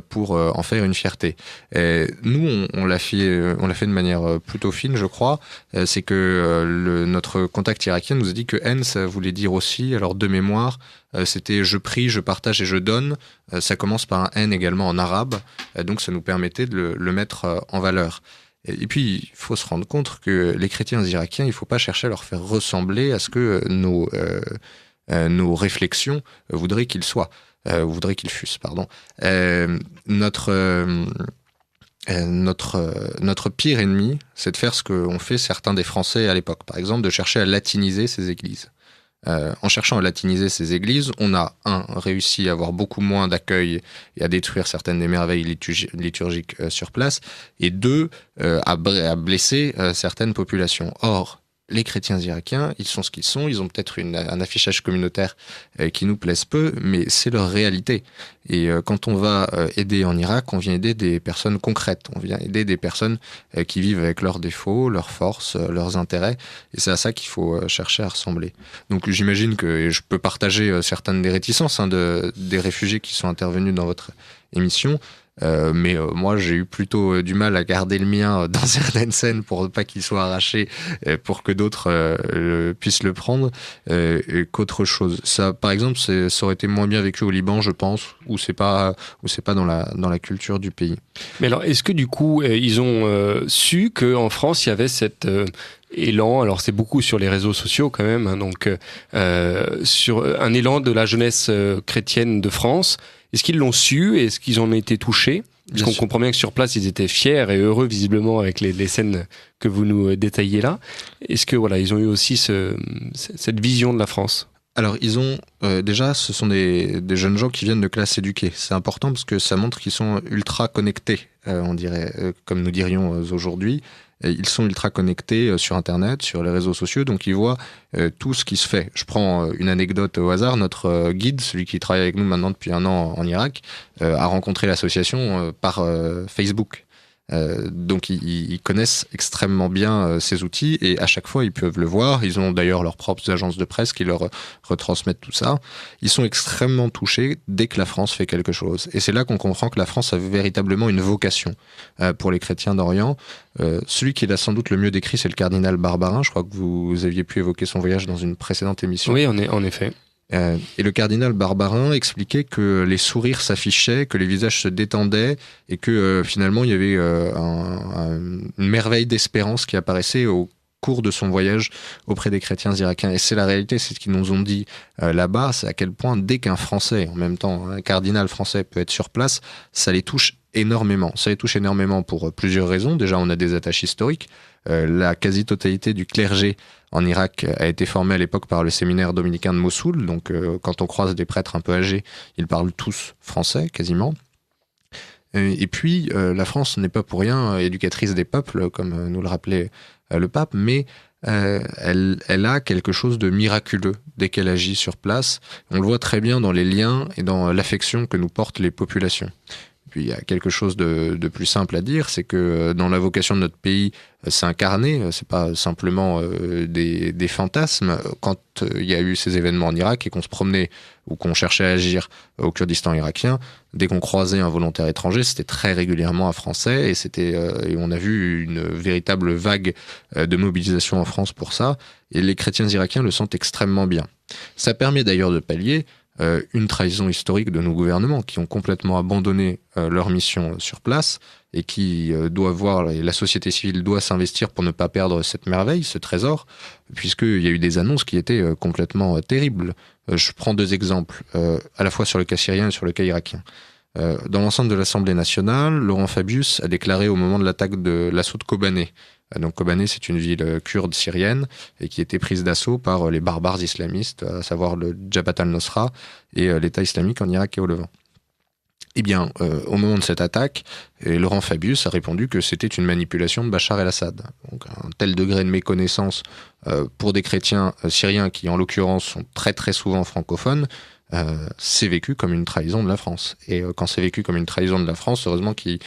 [SPEAKER 4] pour en faire une fierté. Et nous, on l'a fait de manière plutôt fine, je crois. C'est que notre contact irakien nous a dit que N, ça voulait dire aussi, alors de mémoire, c'était je prie, je partage et je donne. Ça commence par un N également en arabe, donc ça nous permettait de le mettre en valeur. Et puis, il faut se rendre compte que les chrétiens irakiens, il ne faut pas chercher à leur faire ressembler à ce que nos réflexions voudraient qu'ils soient, voudraient qu'ils fussent, pardon. Notre pire ennemi, c'est de faire ce qu'ont fait certains des Français à l'époque. Par exemple, de chercher à latiniser ces églises. En cherchant à latiniser ces églises, on a, réussi à avoir beaucoup moins d'accueil et à détruire certaines des merveilles liturgiques sur place, et 2, à blesser certaines populations. Or, les chrétiens irakiens, ils sont ce qu'ils sont, ils ont peut-être un affichage communautaire qui nous plaise peu, mais c'est leur réalité. Et quand on va aider en Irak, on vient aider des personnes concrètes, on vient aider des personnes qui vivent avec leurs défauts, leurs forces, leurs intérêts, et c'est à ça qu'il faut chercher à ressembler. Donc j'imagine que je peux partager certaines des réticences des réfugiés qui sont intervenus dans votre émission, mais moi j'ai eu plutôt du mal à garder le mien dans certaines scènes pour pas qu'il soit arraché, pour que d'autres puissent le prendre, qu'autre chose. Ça, par exemple, ça aurait été moins bien vécu au Liban, je pense, où c'est pas dans la culture du pays.
[SPEAKER 2] Mais alors, est-ce que du coup ils ont su qu'en France il y avait cette élan, alors c'est beaucoup sur les réseaux sociaux quand même, hein, donc sur un élan de la jeunesse chrétienne de France. Est-ce qu'ils l'ont su? Est-ce qu'ils en ont été touchés? Parce qu'on comprend bien que sur place, ils étaient fiers et heureux visiblement avec les scènes que vous nous détaillez là. Est-ce que voilà, ils ont eu aussi cette vision de la France?
[SPEAKER 4] Alors, ils ont déjà, ce sont des jeunes gens qui viennent de classes éduquées. C'est important parce que ça montre qu'ils sont ultra connectés, on dirait, comme nous dirions aujourd'hui. Et ils sont ultra connectés sur Internet, sur les réseaux sociaux, donc ils voient tout ce qui se fait. Je prends une anecdote au hasard. Notre guide, celui qui travaille avec nous maintenant depuis 1 an en Irak, a rencontré l'association par Facebook. Donc ils connaissent extrêmement bien ces outils et à chaque fois ils peuvent le voir. Ils ont d'ailleurs leurs propres agences de presse qui leur retransmettent tout ça. Ils sont extrêmement touchés dès que la France fait quelque chose. Et c'est là qu'on comprend que la France a véritablement une vocation pour les chrétiens d'Orient. Celui qui l'a sans doute le mieux décrit, c'est le cardinal Barbarin. Je crois que vous aviez pu évoquer son voyage dans une précédente émission.
[SPEAKER 2] Oui, en effet.
[SPEAKER 4] Et le cardinal Barbarin expliquait que les sourires s'affichaient, que les visages se détendaient et que finalement il y avait une merveille d'espérance qui apparaissait au cours de son voyage auprès des chrétiens irakiens. Et c'est la réalité, c'est ce qu'ils nous ont dit là-bas, c'est à quel point dès qu'un Français, en même temps un cardinal français peut être sur place, ça les touche énormément. Ça les touche énormément pour plusieurs raisons. Déjà, on a des attaches historiques. La quasi-totalité du clergé en Irak a été formée à l'époque par le séminaire dominicain de Mossoul. Donc, quand on croise des prêtres un peu âgés, ils parlent tous français, quasiment. Et puis, la France n'est pas pour rien éducatrice des peuples, comme nous le rappelait le pape, mais elle a quelque chose de miraculeux dès qu'elle agit sur place. On le voit très bien dans les liens et dans l'affection que nous portent les populations. Puis il y a quelque chose de plus simple à dire, c'est que dans la vocation de notre pays, c'est incarné, c'est pas simplement des fantasmes. Quand il y a eu ces événements en Irak et qu'on se promenait ou qu'on cherchait à agir au Kurdistan irakien, dès qu'on croisait un volontaire étranger, c'était très régulièrement un Français et on a vu une véritable vague de mobilisation en France pour ça. Et les chrétiens irakiens le sentent extrêmement bien. Ça permet d'ailleurs de pallier une trahison historique de nos gouvernements qui ont complètement abandonné leur mission sur place et qui doivent voir, et la société civile doit s'investir pour ne pas perdre cette merveille, ce trésor, puisqu'il y a eu des annonces qui étaient complètement terribles. Je prends 2 exemples, à la fois sur le cas syrien et sur le cas irakien. Dans l'enceinte de l'Assemblée nationale, Laurent Fabius a déclaré au moment de l'attaque de l'assaut de Kobané. Donc Kobané, c'est une ville kurde syrienne et qui était prise d'assaut par les barbares islamistes, à savoir le Jabhat al-Nusra et l'État islamique en Irak et au Levant. Eh bien, au moment de cette attaque, Laurent Fabius a répondu que c'était une manipulation de Bachar el-Assad. Donc un tel degré de méconnaissance pour des chrétiens syriens qui, en l'occurrence, sont très très souvent francophones, c'est vécu comme une trahison de la France. Et quand c'est vécu comme une trahison de la France, heureusement qu'il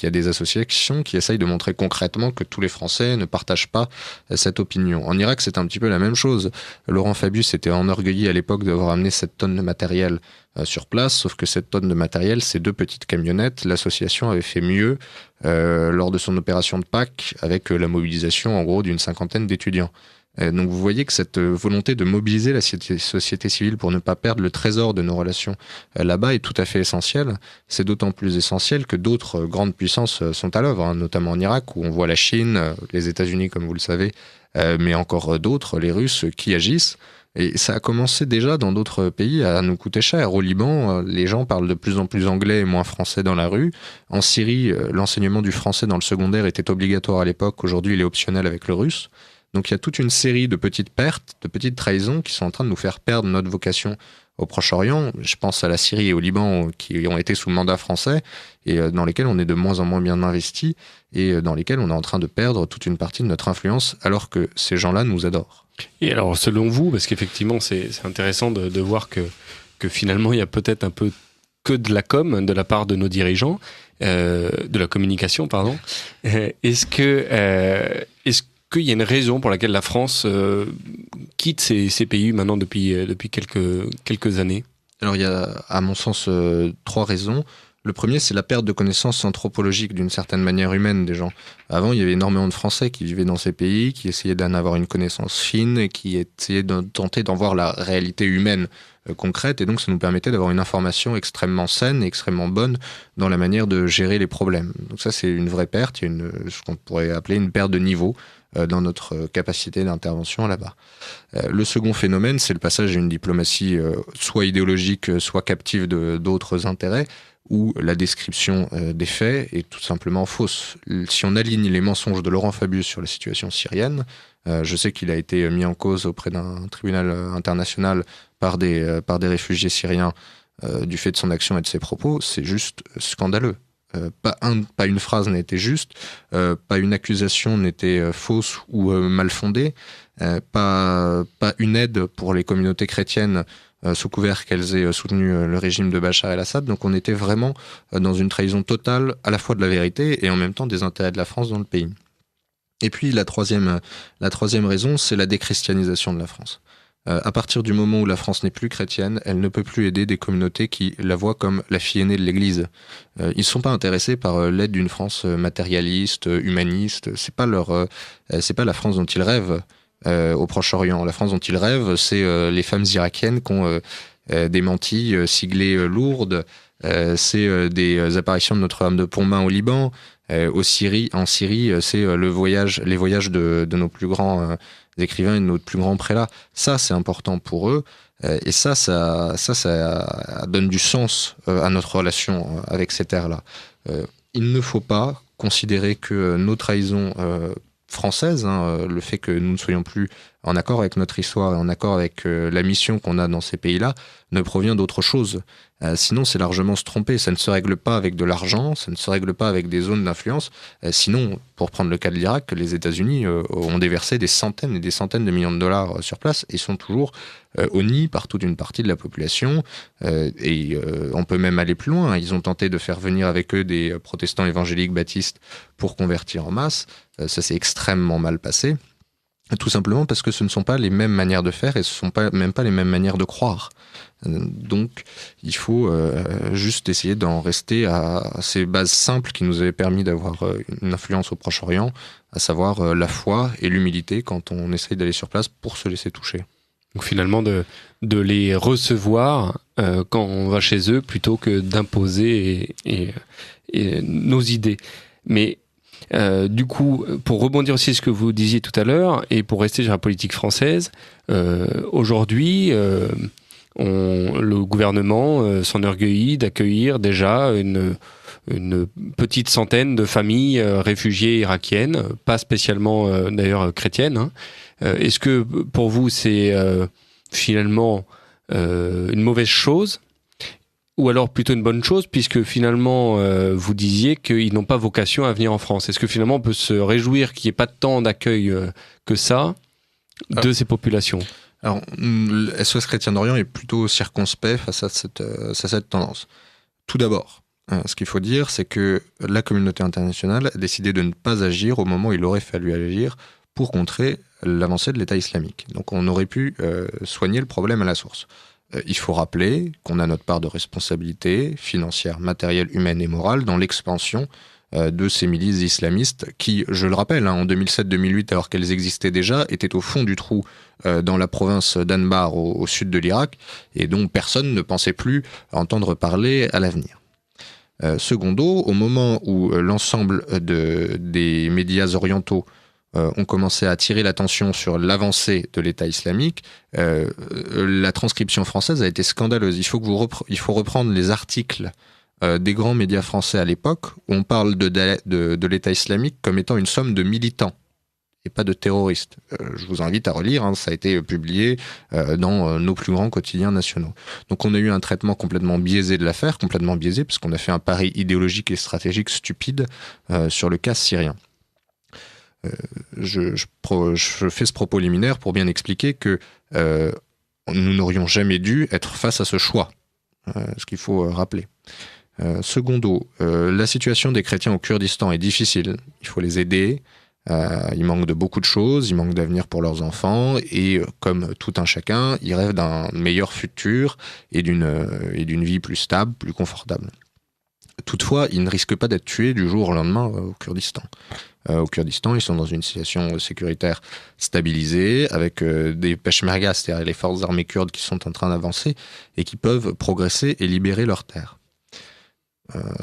[SPEAKER 4] y a des associations qui essayent de montrer concrètement que tous les Français ne partagent pas cette opinion. En Irak, c'est un petit peu la même chose. Laurent Fabius était enorgueilli à l'époque d'avoir amené cette tonne de matériel sur place, sauf que cette tonne de matériel, c'est 2 petites camionnettes. L'association avait fait mieux lors de son opération de Pâques avec la mobilisation en gros d'une 50aine d'étudiants. Donc vous voyez que cette volonté de mobiliser la société civile pour ne pas perdre le trésor de nos relations là-bas est tout à fait essentielle. C'est d'autant plus essentiel que d'autres grandes puissances sont à l'œuvre, notamment en Irak où on voit la Chine, les États-Unis comme vous le savez, mais encore d'autres, les Russes, qui agissent. Et ça a commencé déjà dans d'autres pays à nous coûter cher. Au Liban, les gens parlent de plus en plus anglais et moins français dans la rue. En Syrie, l'enseignement du français dans le secondaire était obligatoire à l'époque. Aujourd'hui, il est optionnel avec le russe. Donc il y a toute une série de petites pertes, de petites trahisons qui sont en train de nous faire perdre notre vocation au Proche-Orient. Je pense à la Syrie et au Liban qui ont été sous le mandat français et dans lesquels on est de moins en moins bien investi et dans lesquels on est en train de perdre toute une partie de notre influence alors que ces gens-là nous adorent.
[SPEAKER 2] Et alors selon vous, parce qu'effectivement c'est intéressant de voir que finalement il y a peut-être un peu que de la com de la part de nos dirigeants, de la communication pardon. Est-ce qu'il y a une raison pour laquelle la France quitte ces pays maintenant depuis quelques années? Alors
[SPEAKER 4] il y a à mon sens 3 raisons. Le premier, c'est la perte de connaissances anthropologiques d'une certaine manière humaine des gens. Avant, il y avait énormément de Français qui vivaient dans ces pays, qui essayaient d'en avoir une connaissance fine et qui essayaient de tenter d'en voir la réalité humaine concrète. Et donc, ça nous permettait d'avoir une information extrêmement saine et extrêmement bonne dans la manière de gérer les problèmes. Donc ça, c'est une vraie perte. Il y a ce qu'on pourrait appeler une perte de niveau dans notre capacité d'intervention là-bas. Le second phénomène, c'est le passage à une diplomatie soit idéologique, soit captive d'autres intérêts, où la description des faits est tout simplement fausse. Si on aligne les mensonges de Laurent Fabius sur la situation syrienne, je sais qu'il a été mis en cause auprès d'un tribunal international par des réfugiés syriens du fait de son action et de ses propos, c'est juste scandaleux. Pas une phrase n'était juste, pas une accusation n'était fausse ou mal fondée, pas une aide pour les communautés chrétiennes sous couvert qu'elles aient soutenu le régime de Bachar el-Assad. Donc on était vraiment dans une trahison totale à la fois de la vérité et en même temps des intérêts de la France dans le pays. Et puis la troisième raison, c'est la déchristianisation de la France. À partir du moment où la France n'est plus chrétienne, elle ne peut plus aider des communautés qui la voient comme la fille aînée de l'Église. Ils ne sont pas intéressés par l'aide d'une France matérialiste, humaniste. C'est pas la France dont ils rêvent au Proche-Orient. La France dont ils rêvent, c'est les femmes irakiennes qui ont des mantilles siglées lourdes. C'est des apparitions de Notre-Dame de Pontmain au Liban. En Syrie, c'est les voyages de nos plus grands écrivains et de nos plus grands prélats. Ça, c'est important pour eux. Et ça donne du sens à notre relation avec ces terres-là. Il ne faut pas considérer que nos trahisons françaises, le fait que nous ne soyons plus en accord avec notre histoire et en accord avec la mission qu'on a dans ces pays-là, ne provient d'autre chose. Sinon, c'est largement se tromper. Ça ne se règle pas avec de l'argent, ça ne se règle pas avec des zones d'influence. Sinon, pour prendre le cas de l'Irak, les États-Unis ont déversé des centaines et des centaines de millions de dollars sur place et sont toujours honnis par toute une partie de la population. On peut même aller plus loin. Ils ont tenté de faire venir avec eux des protestants évangéliques baptistes pour convertir en masse. Ça s'est extrêmement mal passé. Tout simplement parce que ce ne sont pas les mêmes manières de faire et ce ne sont même pas les mêmes manières de croire. Donc, il faut juste essayer d'en rester à ces bases simples qui nous avaient permis d'avoir une influence au Proche-Orient, à savoir la foi et l'humilité quand on essaye d'aller sur place pour se laisser toucher.
[SPEAKER 2] Donc finalement, de les recevoir quand on va chez eux plutôt que d'imposer et nos idées. Mais du coup, pour rebondir aussi sur ce que vous disiez tout à l'heure, et pour rester sur la politique française, aujourd'hui, le gouvernement s'enorgueillit d'accueillir déjà une petite centaine de familles réfugiées irakiennes, pas spécialement d'ailleurs chrétiennes. Est-ce que pour vous c'est finalement une mauvaise chose ? Ou alors plutôt une bonne chose, puisque finalement, vous disiez qu'ils n'ont pas vocation à venir en France. Est-ce que finalement, on peut se réjouir qu'il n'y ait pas tant d'accueil que ça de ces populations ?
[SPEAKER 4] Alors, SOS Chrétien d'Orient est plutôt circonspect face à cette tendance. Tout d'abord, ce qu'il faut dire, c'est que la communauté internationale a décidé de ne pas agir au moment où il aurait fallu agir pour contrer l'avancée de l'État islamique. Donc on aurait pu soigner le problème à la source. Il faut rappeler qu'on a notre part de responsabilité financière, matérielle, humaine et morale dans l'expansion de ces milices islamistes qui, je le rappelle, en 2007-2008, alors qu'elles existaient déjà, étaient au fond du trou dans la province d'Anbar au sud de l'Irak et dont personne ne pensait plus entendre parler à l'avenir. Secondo, au moment où l'ensemble des médias orientaux ont commencé à attirer l'attention sur l'avancée de l'État islamique, la transcription française a été scandaleuse. Il faut reprendre les articles des grands médias français à l'époque où on parle de l'État islamique comme étant une somme de militants et pas de terroristes. Je vous invite à relire, ça a été publié dans nos plus grands quotidiens nationaux. Donc on a eu un traitement complètement biaisé de l'affaire, complètement biaisé parce qu'on a fait un pari idéologique et stratégique stupide sur le cas syrien. Je fais ce propos liminaire pour bien expliquer que nous n'aurions jamais dû être face à ce choix, ce qu'il faut rappeler. Secondo, la situation des chrétiens au Kurdistan est difficile, il faut les aider, ils manquent de beaucoup de choses, ils manquent d'avenir pour leurs enfants et comme tout un chacun, ils rêvent d'un meilleur futur et d'une vie plus stable, plus confortable. Toutefois, ils ne risquent pas d'être tués du jour au lendemain au Kurdistan. Au Kurdistan, ils sont dans une situation sécuritaire stabilisée, avec des peshmergas, c'est-à-dire les forces armées kurdes qui sont en train d'avancer et qui peuvent progresser et libérer leurs terres.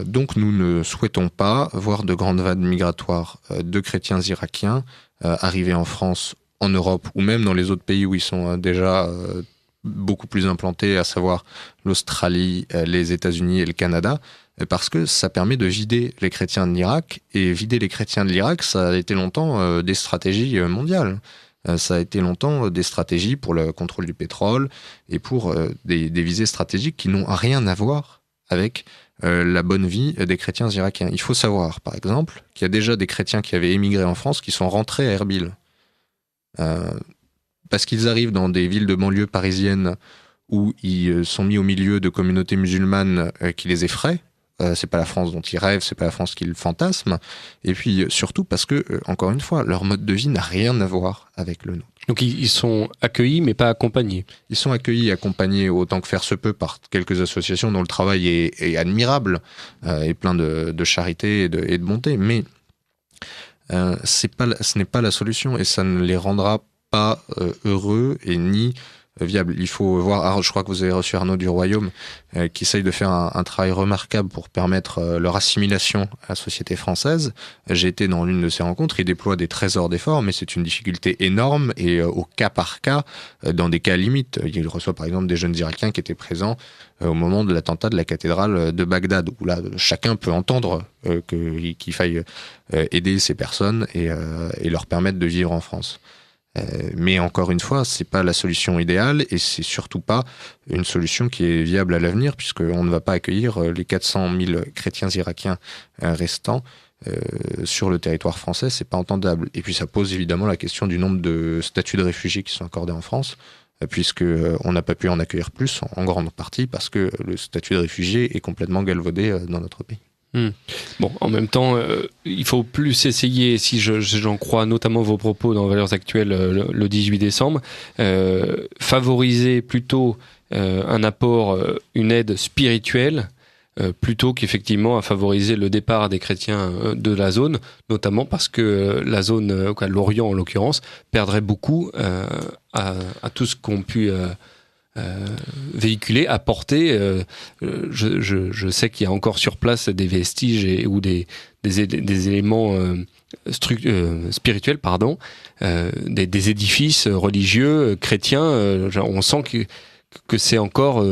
[SPEAKER 4] Donc nous ne souhaitons pas voir de grandes vagues migratoires de chrétiens irakiens arriver en France, en Europe ou même dans les autres pays où ils sont déjà beaucoup plus implantés, à savoir l'Australie, les États-Unis et le Canada, parce que ça permet de vider les chrétiens de l'Irak. Et vider les chrétiens de l'Irak, ça a été longtemps des stratégies mondiales. Ça a été longtemps des stratégies pour le contrôle du pétrole et pour des visées stratégiques qui n'ont rien à voir avec la bonne vie des chrétiens irakiens. Il faut savoir, par exemple, qu'il y a déjà des chrétiens qui avaient émigré en France qui sont rentrés à Erbil. Parce qu'ils arrivent dans des villes de banlieue parisiennes où ils sont mis au milieu de communautés musulmanes qui les effraient. C'est pas la France dont ils rêvent, c'est pas la France qu'ils fantasment. Et puis surtout parce que, encore une fois, leur mode de vie n'a rien à voir avec le nôtre.
[SPEAKER 2] Donc ils sont accueillis mais pas accompagnés.
[SPEAKER 4] Ils sont accueillis et accompagnés autant que faire se peut par quelques associations dont le travail est admirable et plein de charité et de bonté. Mais ce n'est pas la solution et ça ne les rendra pas heureux et ni viable. Il faut voir, je crois que vous avez reçu Arnaud du Royaume qui essaye de faire un travail remarquable pour permettre leur assimilation à la société française. J'ai été dans l'une de ces rencontres, il déploie des trésors d'efforts, mais c'est une difficulté énorme et au cas par cas, dans des cas limites. Il reçoit par exemple des jeunes Irakiens qui étaient présents au moment de l'attentat de la cathédrale de Bagdad, où là chacun peut entendre qu'il faille aider ces personnes et leur permettre de vivre en France. Mais encore une fois, c'est pas la solution idéale et c'est surtout pas une solution qui est viable à l'avenir puisqu'on ne va pas accueillir les 400 000 chrétiens irakiens restants sur le territoire français, c'est pas entendable. Et puis ça pose évidemment la question du nombre de statuts de réfugiés qui sont accordés en France puisque on n'a pas pu en accueillir plus en grande partie parce que le statut de réfugié est complètement galvaudé dans notre pays.
[SPEAKER 2] Bon, en même temps, il faut plus essayer, si j'en crois notamment vos propos dans Valeurs Actuelles le 18 décembre, favoriser plutôt un apport, une aide spirituelle, plutôt qu'effectivement à favoriser le départ des chrétiens de la zone, notamment parce que la zone, l'Orient en l'occurrence, perdrait beaucoup à tout ce qu'ont pu... véhiculer, apporter. Je sais qu'il y a encore sur place des vestiges ou des éléments spirituels, des édifices religieux, chrétiens. On sent que c'est encore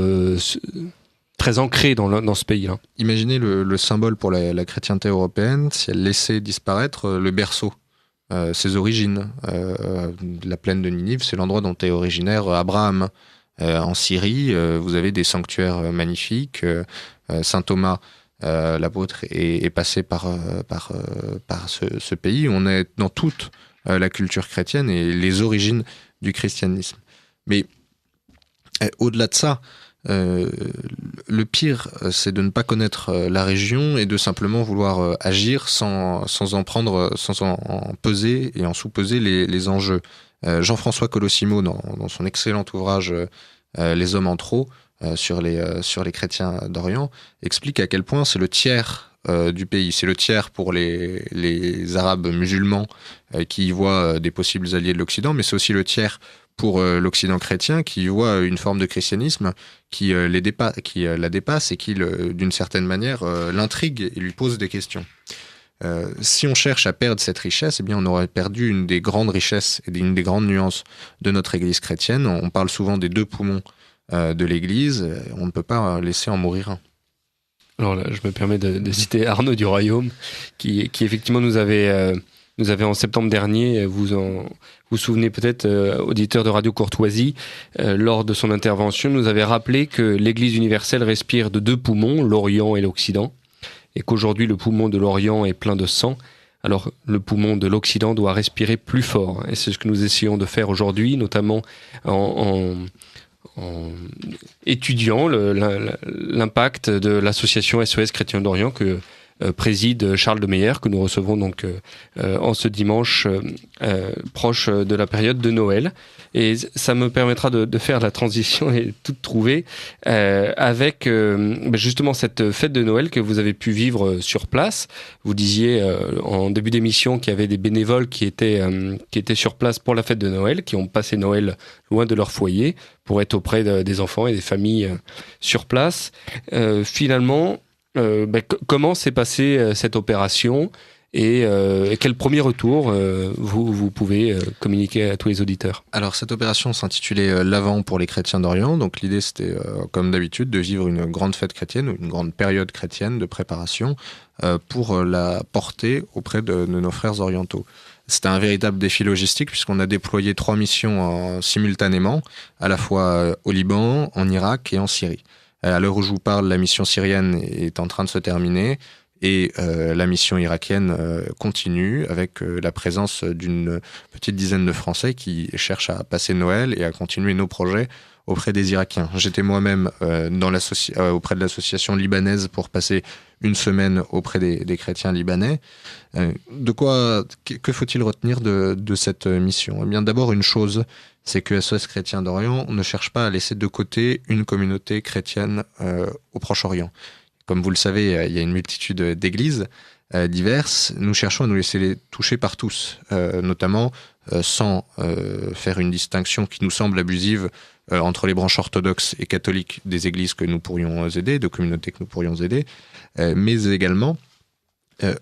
[SPEAKER 2] très ancré dans ce pays-là.
[SPEAKER 4] Imaginez le symbole pour la chrétienté européenne si elle laissait disparaître le berceau. Ses origines. La plaine de Ninive, c'est l'endroit dont est originaire Abraham. En Syrie, vous avez des sanctuaires magnifiques. Saint Thomas, l'apôtre, est passé par ce pays. On est dans toute la culture chrétienne et les origines du christianisme. Mais au-delà de ça, le pire, c'est de ne pas connaître la région et de simplement vouloir agir sans en peser et en sous-peser les enjeux. Jean-François Colosimo, dans son excellent ouvrage Les hommes en trop, sur les chrétiens d'Orient, explique à quel point c'est le tiers du pays. C'est le tiers pour les Arabes musulmans qui y voient des possibles alliés de l'Occident, mais c'est aussi le tiers pour l'Occident chrétien qui y voit une forme de christianisme qui la dépasse et qui, d'une certaine manière, l'intrigue et lui pose des questions. Si on cherche à perdre cette richesse, eh bien on aurait perdu une des grandes richesses et une des grandes nuances de notre Église chrétienne. On parle souvent des deux poumons de l'Église. On ne peut pas laisser en mourir un.
[SPEAKER 2] Alors là, je me permets de citer Arnaud du Royaume, qui effectivement nous avait en septembre dernier, vous souvenez peut-être, auditeur de Radio Courtoisie, lors de son intervention, nous avait rappelé que l'Église universelle respire de deux poumons, l'Orient et l'Occident, et qu'aujourd'hui le poumon de l'Orient est plein de sang, alors le poumon de l'Occident doit respirer plus fort. Et c'est ce que nous essayons de faire aujourd'hui, notamment en étudiant l'impact de l'association SOS Chrétiens d'Orient que préside Charles de Meyer, que nous recevons donc en ce dimanche proche de la période de Noël. Et ça me permettra de faire la transition et toute trouver avec justement cette fête de Noël que vous avez pu vivre sur place. Vous disiez en début d'émission qu'il y avait des bénévoles qui étaient sur place pour la fête de Noël, qui ont passé Noël loin de leur foyer pour être auprès des enfants et des familles sur place. Finalement, comment s'est passée cette opération et quel premier retour vous pouvez communiquer à tous les auditeurs?
[SPEAKER 4] Alors cette opération s'intitulait l'Avent pour les chrétiens d'Orient. Donc l'idée c'était comme d'habitude de vivre une grande fête chrétienne, une grande période chrétienne de préparation pour la porter auprès de nos frères orientaux. C'était un véritable défi logistique puisqu'on a déployé 3 missions simultanément, à la fois au Liban, en Irak et en Syrie. À l'heure où je vous parle, la mission syrienne est en train de se terminer et la mission irakienne continue avec la présence d'une petite dizaine de Français qui cherchent à passer Noël et à continuer nos projets auprès des Irakiens. J'étais moi-même auprès de l'association libanaise pour passer une semaine auprès des chrétiens libanais. Que faut-il retenir de cette mission? Eh bien, d'abord, une chose, c'est que SOS Chrétiens d'Orient ne cherche pas à laisser de côté une communauté chrétienne au Proche-Orient. Comme vous le savez, il y a une multitude d'églises diverses. Nous cherchons à nous laisser les toucher par tous, notamment sans faire une distinction qui nous semble abusive entre les branches orthodoxes et catholiques des églises que nous pourrions aider, de communautés que nous pourrions aider, mais également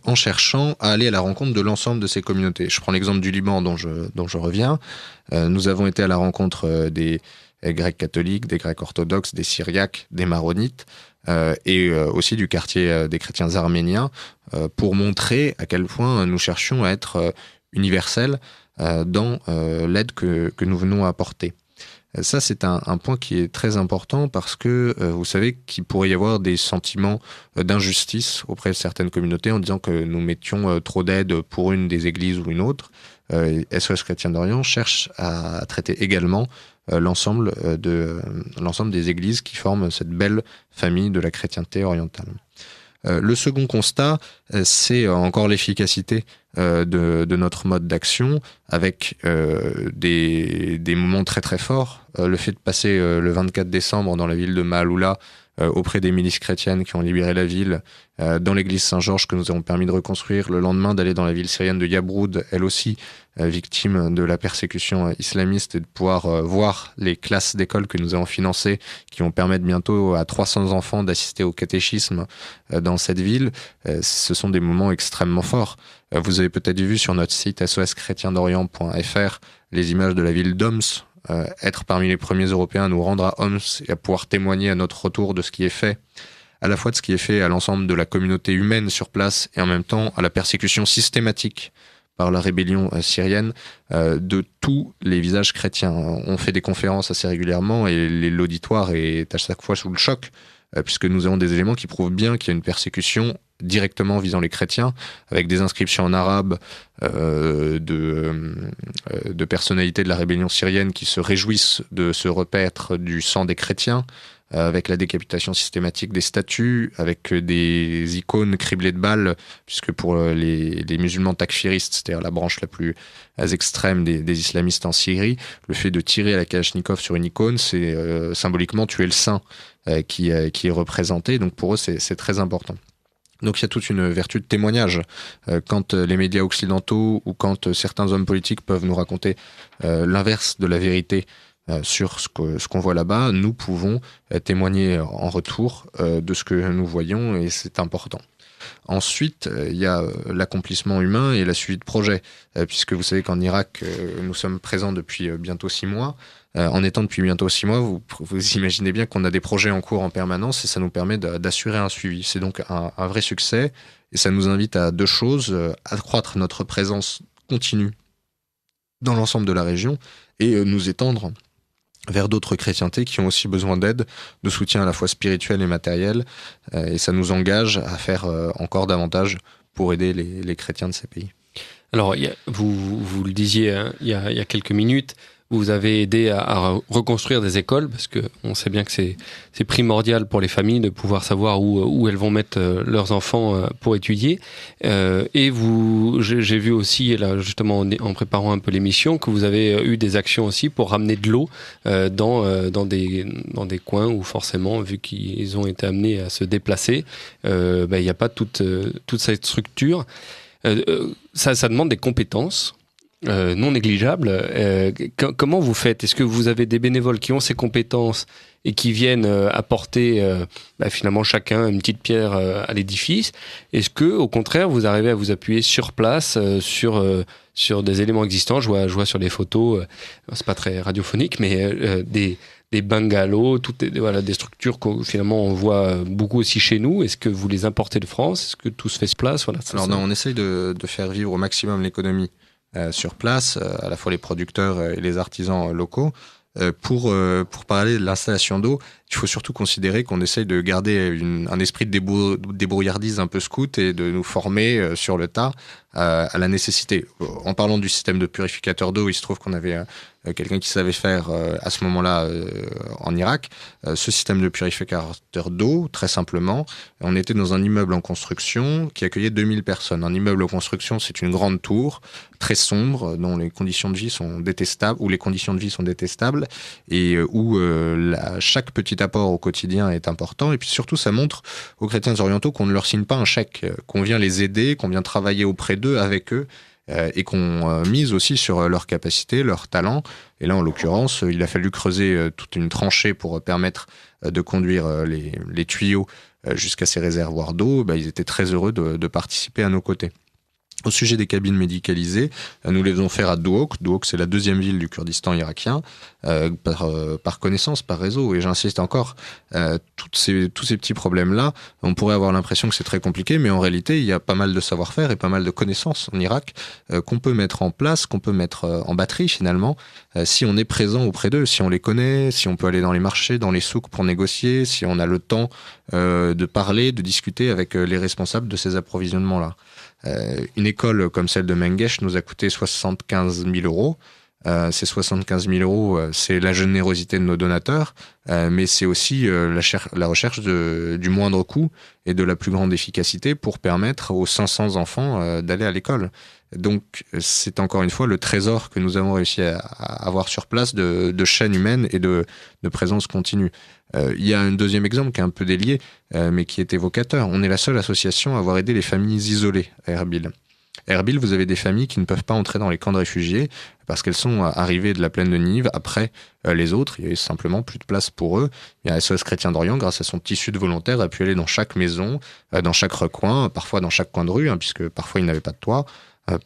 [SPEAKER 4] en cherchant à aller à la rencontre de l'ensemble de ces communautés. Je prends l'exemple du Liban dont je reviens. Nous avons été à la rencontre des Grecs catholiques, des Grecs orthodoxes, des Syriaques, des Maronites, et aussi du quartier des chrétiens arméniens, pour montrer à quel point nous cherchions à être universels dans l'aide que nous venons apporter. Ça, c'est un point qui est très important parce que vous savez qu'il pourrait y avoir des sentiments d'injustice auprès de certaines communautés en disant que nous mettions trop d'aide pour une des églises ou une autre. SOS Chrétiens d'Orient cherche à traiter également l'ensemble des églises qui forment cette belle famille de la chrétienté orientale. Le second constat, c'est encore l'efficacité de notre mode d'action avec des moments très très forts. Le fait de passer le 24 décembre dans la ville de Maaloula auprès des milices chrétiennes qui ont libéré la ville, dans l'église Saint-Georges que nous avons permis de reconstruire, le lendemain d'aller dans la ville syrienne de Yabroud, elle aussi victime de la persécution islamiste, et de pouvoir voir les classes d'école que nous avons financées qui vont permettre bientôt à 300 enfants d'assister au catéchisme dans cette ville. Ce sont des moments extrêmement forts. Vous avez peut-être vu sur notre site soschrétiendorient.fr les images de la ville d'Homs, être parmi les premiers Européens à nous rendre à Homs et à pouvoir témoigner à notre retour de ce qui est fait, à la fois de ce qui est fait à l'ensemble de la communauté humaine sur place et en même temps à la persécution systématique par la rébellion syrienne de tous les visages chrétiens. On fait des conférences assez régulièrement et l'auditoire est à chaque fois sous le choc puisque nous avons des éléments qui prouvent bien qu'il y a une persécution directement visant les chrétiens, avec des inscriptions en arabe de personnalités de la rébellion syrienne qui se réjouissent de se repaître du sang des chrétiens, avec la décapitation systématique des statues, avec des icônes criblées de balles, puisque pour les musulmans takfiristes, c'est-à-dire la branche la plus extrême des islamistes en Syrie, le fait de tirer à la Kalachnikov sur une icône, c'est symboliquement tuer le saint qui est représenté, donc pour eux c'est très important. Donc il y a toute une vertu de témoignage. Quand les médias occidentaux ou quand certains hommes politiques peuvent nous raconter l'inverse de la vérité sur ce qu'on voit là-bas, nous pouvons témoigner en retour de ce que nous voyons et c'est important. Ensuite, il y a l'accomplissement humain et la suivi de projet, puisque vous savez qu'en Irak, nous sommes présents depuis bientôt 6 mois. En étant depuis bientôt 6 mois, vous imaginez bien qu'on a des projets en cours en permanence et ça nous permet d'assurer un suivi. C'est donc un vrai succès et ça nous invite à 2 choses, accroître notre présence continue dans l'ensemble de la région et nous étendre vers d'autres chrétientés qui ont aussi besoin d'aide, de soutien à la fois spirituel et matériel, et ça nous engage à faire encore davantage pour aider les chrétiens de ces pays.
[SPEAKER 2] Alors, vous le disiez il y a quelques minutes, vous avez aidé à reconstruire des écoles, parce que on sait bien que c'est primordial pour les familles de pouvoir savoir où elles vont mettre leurs enfants pour étudier. Et j'ai vu aussi, là, justement, en préparant un peu l'émission, que vous avez eu des actions aussi pour ramener de l'eau dans des coins où forcément, vu qu'ils ont été amenés à se déplacer, il n'y a pas toute cette structure. Ça demande des compétences. non négligeable. Comment vous faites? Est-ce que vous avez des bénévoles qui ont ces compétences et qui viennent apporter finalement chacun une petite pierre à l'édifice? Est-ce que, au contraire, vous arrivez à vous appuyer sur place sur des éléments existants? Je vois sur les photos, c'est pas très radiophonique, mais des bungalows, des structures que finalement on voit beaucoup aussi chez nous. Est-ce que vous les importez de France? Est-ce que tout se fait sur place?
[SPEAKER 4] Alors non, on essaye de faire vivre au maximum l'économie sur place, à la fois les producteurs et les artisans locaux. Pour parler de l'installation d'eau, il faut surtout considérer qu'on essaye de garder un esprit de débrouillardise un peu scout et de nous former sur le tas à la nécessité. En parlant du système de purificateur d'eau, il se trouve qu'on avait quelqu'un qui savait faire à ce moment-là en Irak. Ce système de purificateur d'eau, très simplement, on était dans un immeuble en construction qui accueillait 2000 personnes. Un immeuble en construction, c'est une grande tour très sombre dont les conditions de vie sont détestables, où les conditions de vie sont détestables et où chaque petit apport au quotidien est important. Et puis surtout, ça montre aux chrétiens orientaux qu'on ne leur signe pas un chèque, qu'on vient les aider, qu'on vient travailler auprès d'eux, avec eux, et qu'on mise aussi sur leur capacité, leur talent. Et là, en l'occurrence, il a fallu creuser toute une tranchée pour permettre de conduire les tuyaux jusqu'à ces réservoirs d'eau. Ils étaient très heureux de participer à nos côtés. Au sujet des cabines médicalisées, nous les faisons faire à Duhok. Duhok, c'est la deuxième ville du Kurdistan irakien, par connaissance, par réseau. Et j'insiste encore, tous ces petits problèmes-là, on pourrait avoir l'impression que c'est très compliqué, mais en réalité, il y a pas mal de savoir-faire et pas mal de connaissances en Irak qu'on peut mettre en place, qu'on peut mettre en batterie finalement, si on est présent auprès d'eux, si on les connaît, si on peut aller dans les marchés, dans les souks pour négocier, si on a le temps de parler, de discuter avec les responsables de ces approvisionnements-là. Une école comme celle de Mengesh nous a coûté 75 000 euros. Ces 75 000 euros, c'est la générosité de nos donateurs, mais c'est aussi la recherche du moindre coût et de la plus grande efficacité pour permettre aux 500 enfants d'aller à l'école. Donc, c'est encore une fois le trésor que nous avons réussi à avoir sur place de chaîne humaine et de présence continue. Il y a un deuxième exemple qui est un peu délié, mais qui est évocateur. On est la seule association à avoir aidé les familles isolées à Erbil. À Erbil, vous avez des familles qui ne peuvent pas entrer dans les camps de réfugiés parce qu'elles sont arrivées de la plaine de Nive après les autres. Il y avait simplement plus de place pour eux. Il y a SOS Chrétien d'Orient, grâce à son tissu de volontaires, a pu aller dans chaque maison, dans chaque recoin, parfois dans chaque coin de rue, puisque parfois ils n'avaient pas de toit,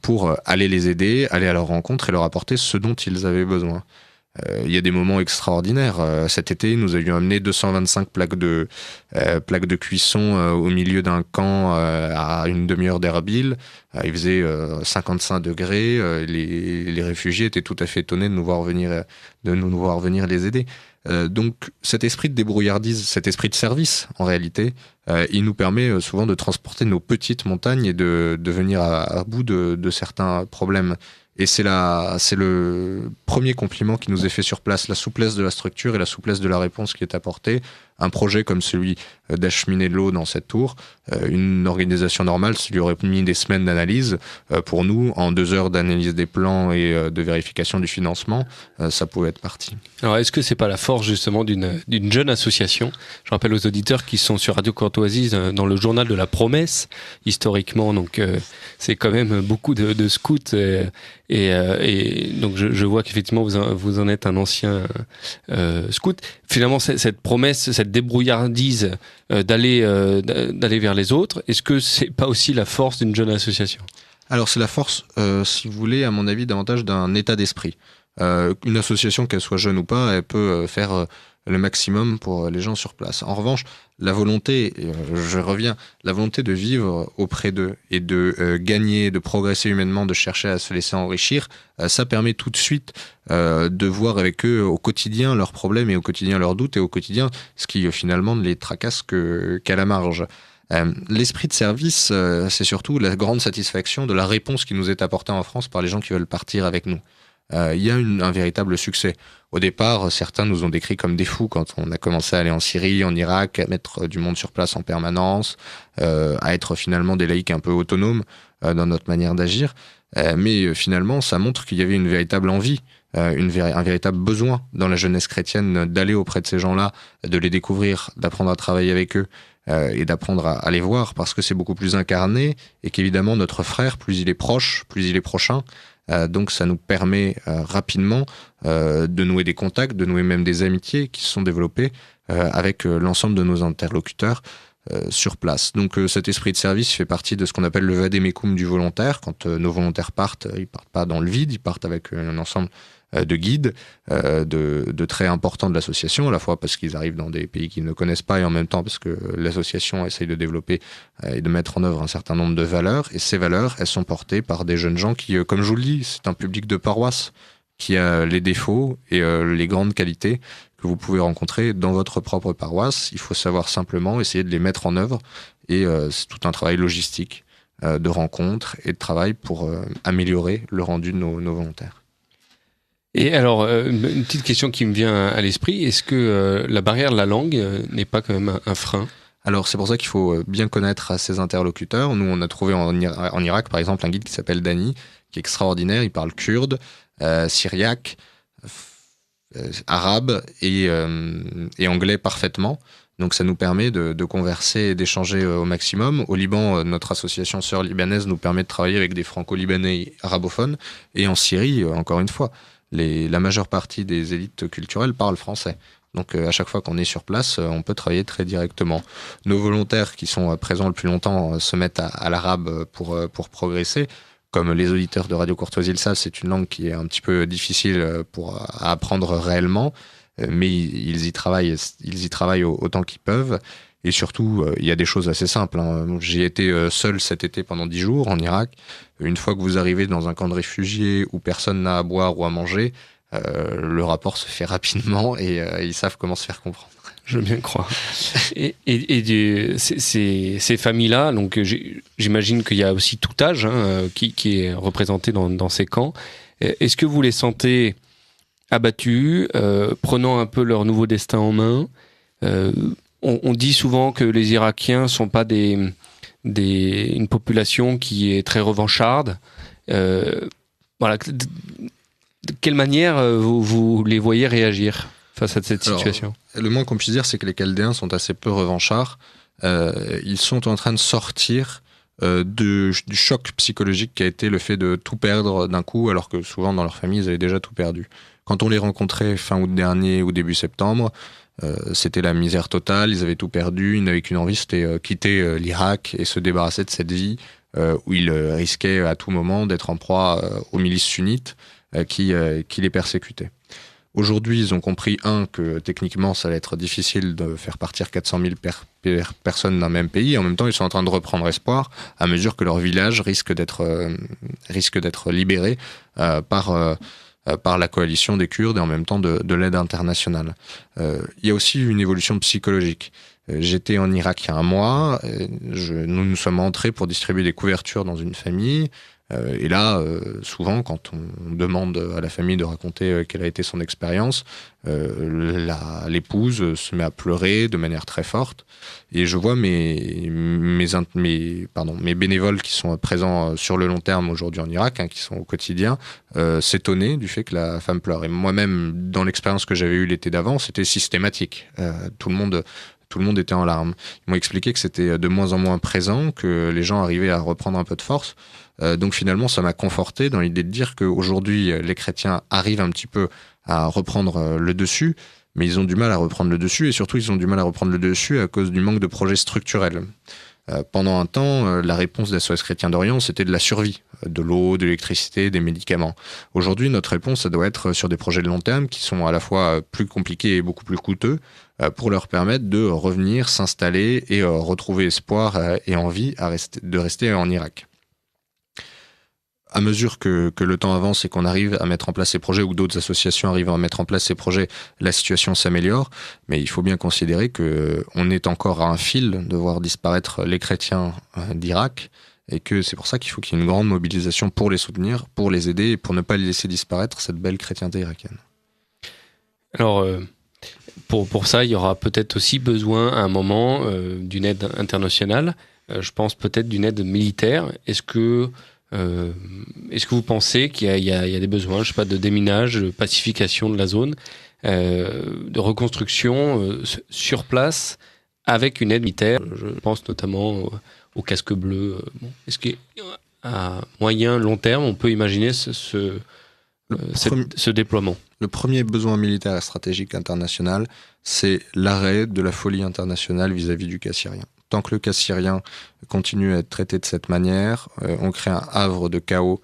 [SPEAKER 4] pour aller les aider, aller à leur rencontre et leur apporter ce dont ils avaient besoin. Il y a des moments extraordinaires. Cet été, nous avions amené 225 plaques de cuisson au milieu d'un camp à une demi-heure d'Erbil. Il faisait 55 degrés. Les réfugiés étaient tout à fait étonnés de nous voir venir les aider. Donc cet esprit de débrouillardise, cet esprit de service, en réalité, il nous permet souvent de transporter nos petites montagnes et de venir à bout de certains problèmes. Et c'est le premier compliment qui nous est fait sur place, la souplesse de la structure et la souplesse de la réponse qui est apportée. Un projet comme celui d'acheminer de l'eau dans cette tour, une organisation normale, ça lui aurait mis des semaines d'analyse. Pour nous, en 2 heures d'analyse des plans et de vérification du financement, ça pouvait être parti.
[SPEAKER 2] Alors, est-ce que c'est pas la force justement d'une jeune association? Je rappelle aux auditeurs qui sont sur Radio Courtoisie dans le journal de la promesse, historiquement, donc c'est quand même beaucoup de scouts et donc je vois qu'effectivement vous en êtes un ancien scout. Finalement, cette promesse, cette débrouillardise d'aller vers les autres, est-ce que c'est pas aussi la force d'une jeune association?
[SPEAKER 4] Alors c'est la force, si vous voulez, à mon avis, davantage d'un état d'esprit. Une association, qu'elle soit jeune ou pas, elle peut faire le maximum pour les gens sur place. En revanche, la volonté, la volonté de vivre auprès d'eux et de gagner, de progresser humainement, de chercher à se laisser enrichir, ça permet tout de suite de voir avec eux au quotidien leurs problèmes et au quotidien leurs doutes et au quotidien ce qui finalement ne les tracasse qu'à la marge. L'esprit de service, c'est surtout la grande satisfaction de la réponse qui nous est apportée en France par les gens qui veulent partir avec nous. Il y a un véritable succès. Au départ, certains nous ont décrits comme des fous quand on a commencé à aller en Syrie, en Irak, à mettre du monde sur place en permanence, à être finalement des laïcs un peu autonomes dans notre manière d'agir. Mais finalement, ça montre qu'il y avait une véritable envie, un véritable besoin dans la jeunesse chrétienne d'aller auprès de ces gens-là, de les découvrir, d'apprendre à travailler avec eux et d'apprendre à les voir parce que c'est beaucoup plus incarné et qu'évidemment notre frère, plus il est proche, plus il est prochain, Donc ça nous permet rapidement de nouer des contacts, de nouer même des amitiés qui se sont développées avec l'ensemble de nos interlocuteurs sur place. Donc cet esprit de service fait partie de ce qu'on appelle le vademecum du volontaire. Quand nos volontaires partent, ils partent pas dans le vide, ils partent avec un ensemble de guides, de traits importants de l'association, à la fois parce qu'ils arrivent dans des pays qu'ils ne connaissent pas et en même temps parce que l'association essaye de développer et de mettre en œuvre un certain nombre de valeurs. Et ces valeurs, elles sont portées par des jeunes gens qui, comme je vous le dis, c'est un public de paroisse qui a les défauts et les grandes qualités que vous pouvez rencontrer dans votre propre paroisse. Il faut savoir simplement essayer de les mettre en œuvre et c'est tout un travail logistique de rencontres et de travail pour améliorer le rendu de nos volontaires.
[SPEAKER 2] Et alors, une petite question qui me vient à l'esprit, est-ce que la barrière de la langue n'est pas quand même un frein ?
[SPEAKER 4] Alors c'est pour ça qu'il faut bien connaître ses interlocuteurs. Nous, on a trouvé en Irak, par exemple, un guide qui s'appelle Dani, qui est extraordinaire. Il parle kurde, syriaque, arabe et anglais parfaitement. Donc ça nous permet de converser et d'échanger au maximum. Au Liban, notre association sœur libanaise nous permet de travailler avec des franco-libanais arabophones. Et en Syrie, encore une fois, la majeure partie des élites culturelles parlent français. Donc à chaque fois qu'on est sur place, on peut travailler très directement. Nos volontaires qui sont présents le plus longtemps se mettent à l'arabe pour progresser. Comme les auditeurs de Radio Courtoisie le savent, c'est une langue qui est un petit peu difficile à apprendre réellement, mais ils y travaillent autant qu'ils peuvent. Et surtout, il y a des choses assez simples. J'ai été seul cet été pendant 10 jours en Irak. Une fois que vous arrivez dans un camp de réfugiés où personne n'a à boire ou à manger, le rapport se fait rapidement et ils savent comment se faire comprendre.
[SPEAKER 2] Je veux bien croire. Et ces familles-là, donc j'imagine qu'il y a aussi tout âge qui est représenté dans ces camps. Est-ce que vous les sentez abattus, prenant un peu leur nouveau destin en main ? On dit souvent que les Irakiens sont pas une population qui est très revancharde. Voilà. De quelle manière vous les voyez réagir face à cette situation ?
[SPEAKER 4] Le moins qu'on puisse dire, c'est que les Chaldéens sont assez peu revanchards. Ils sont en train de sortir du choc psychologique qui a été le fait de tout perdre d'un coup, alors que souvent dans leur famille, ils avaient déjà tout perdu. Quand on les rencontrait fin août dernier ou début septembre, c'était la misère totale, ils avaient tout perdu, ils n'avaient qu'une envie, c'était quitter l'Irak et se débarrasser de cette vie où ils risquaient à tout moment d'être en proie aux milices sunnites qui les persécutaient. Aujourd'hui, ils ont compris, que techniquement, ça allait être difficile de faire partir 400 000 personnes d'un même pays. En même temps, ils sont en train de reprendre espoir à mesure que leur village risque d'être libéré par la coalition des Kurdes et en même temps de l'aide internationale. Il y a aussi une évolution psychologique. J'étais en Irak il y a un mois, nous sommes entrés pour distribuer des couvertures dans une famille. Et là, souvent, quand on demande à la famille de raconter quelle a été son expérience, l'épouse se met à pleurer de manière très forte. Et je vois mes bénévoles qui sont présents sur le long terme aujourd'hui en Irak, qui sont au quotidien, s'étonner du fait que la femme pleure. Et moi-même, dans l'expérience que j'avais eue l'été d'avant, c'était systématique. Tout le monde était en larmes. Ils m'ont expliqué que c'était de moins en moins présent, que les gens arrivaient à reprendre un peu de force. Donc finalement, ça m'a conforté dans l'idée de dire qu'aujourd'hui, les chrétiens arrivent un petit peu à reprendre le dessus, mais ils ont du mal à reprendre le dessus, et surtout, ils ont du mal à reprendre le dessus à cause du manque de projets structurels. Pendant un temps, la réponse des SOS Chrétiens d'Orient, c'était de la survie, de l'eau, de l'électricité, des médicaments. Aujourd'hui, notre réponse, ça doit être sur des projets de long terme qui sont à la fois plus compliqués et beaucoup plus coûteux pour leur permettre de revenir, s'installer et retrouver espoir et envie de rester en Irak. À mesure que le temps avance et qu'on arrive à mettre en place ces projets ou que d'autres associations arrivent à mettre en place ces projets, la situation s'améliore. Mais il faut bien considérer qu'on est encore à un fil de voir disparaître les chrétiens d'Irak et que c'est pour ça qu'il faut qu'il y ait une grande mobilisation pour les soutenir, pour les aider et pour ne pas les laisser disparaître, cette belle chrétienté irakienne.
[SPEAKER 2] Alors, pour ça, il y aura peut-être aussi besoin à un moment d'une aide internationale. Je pense peut-être d'une aide militaire. Est-ce que vous pensez qu'il y a des besoins, je sais pas, de déminage, de pacification de la zone, de reconstruction sur place avec une aide militaire? Je pense notamment aux casques bleus. Est-ce qu'à à moyen, long terme, on peut imaginer ce déploiement?
[SPEAKER 4] Le premier besoin militaire et stratégique international, c'est l'arrêt de la folie internationale vis-à-vis du cas syrien. Tant que le cas syrien continue à être traité de cette manière, on crée un havre de chaos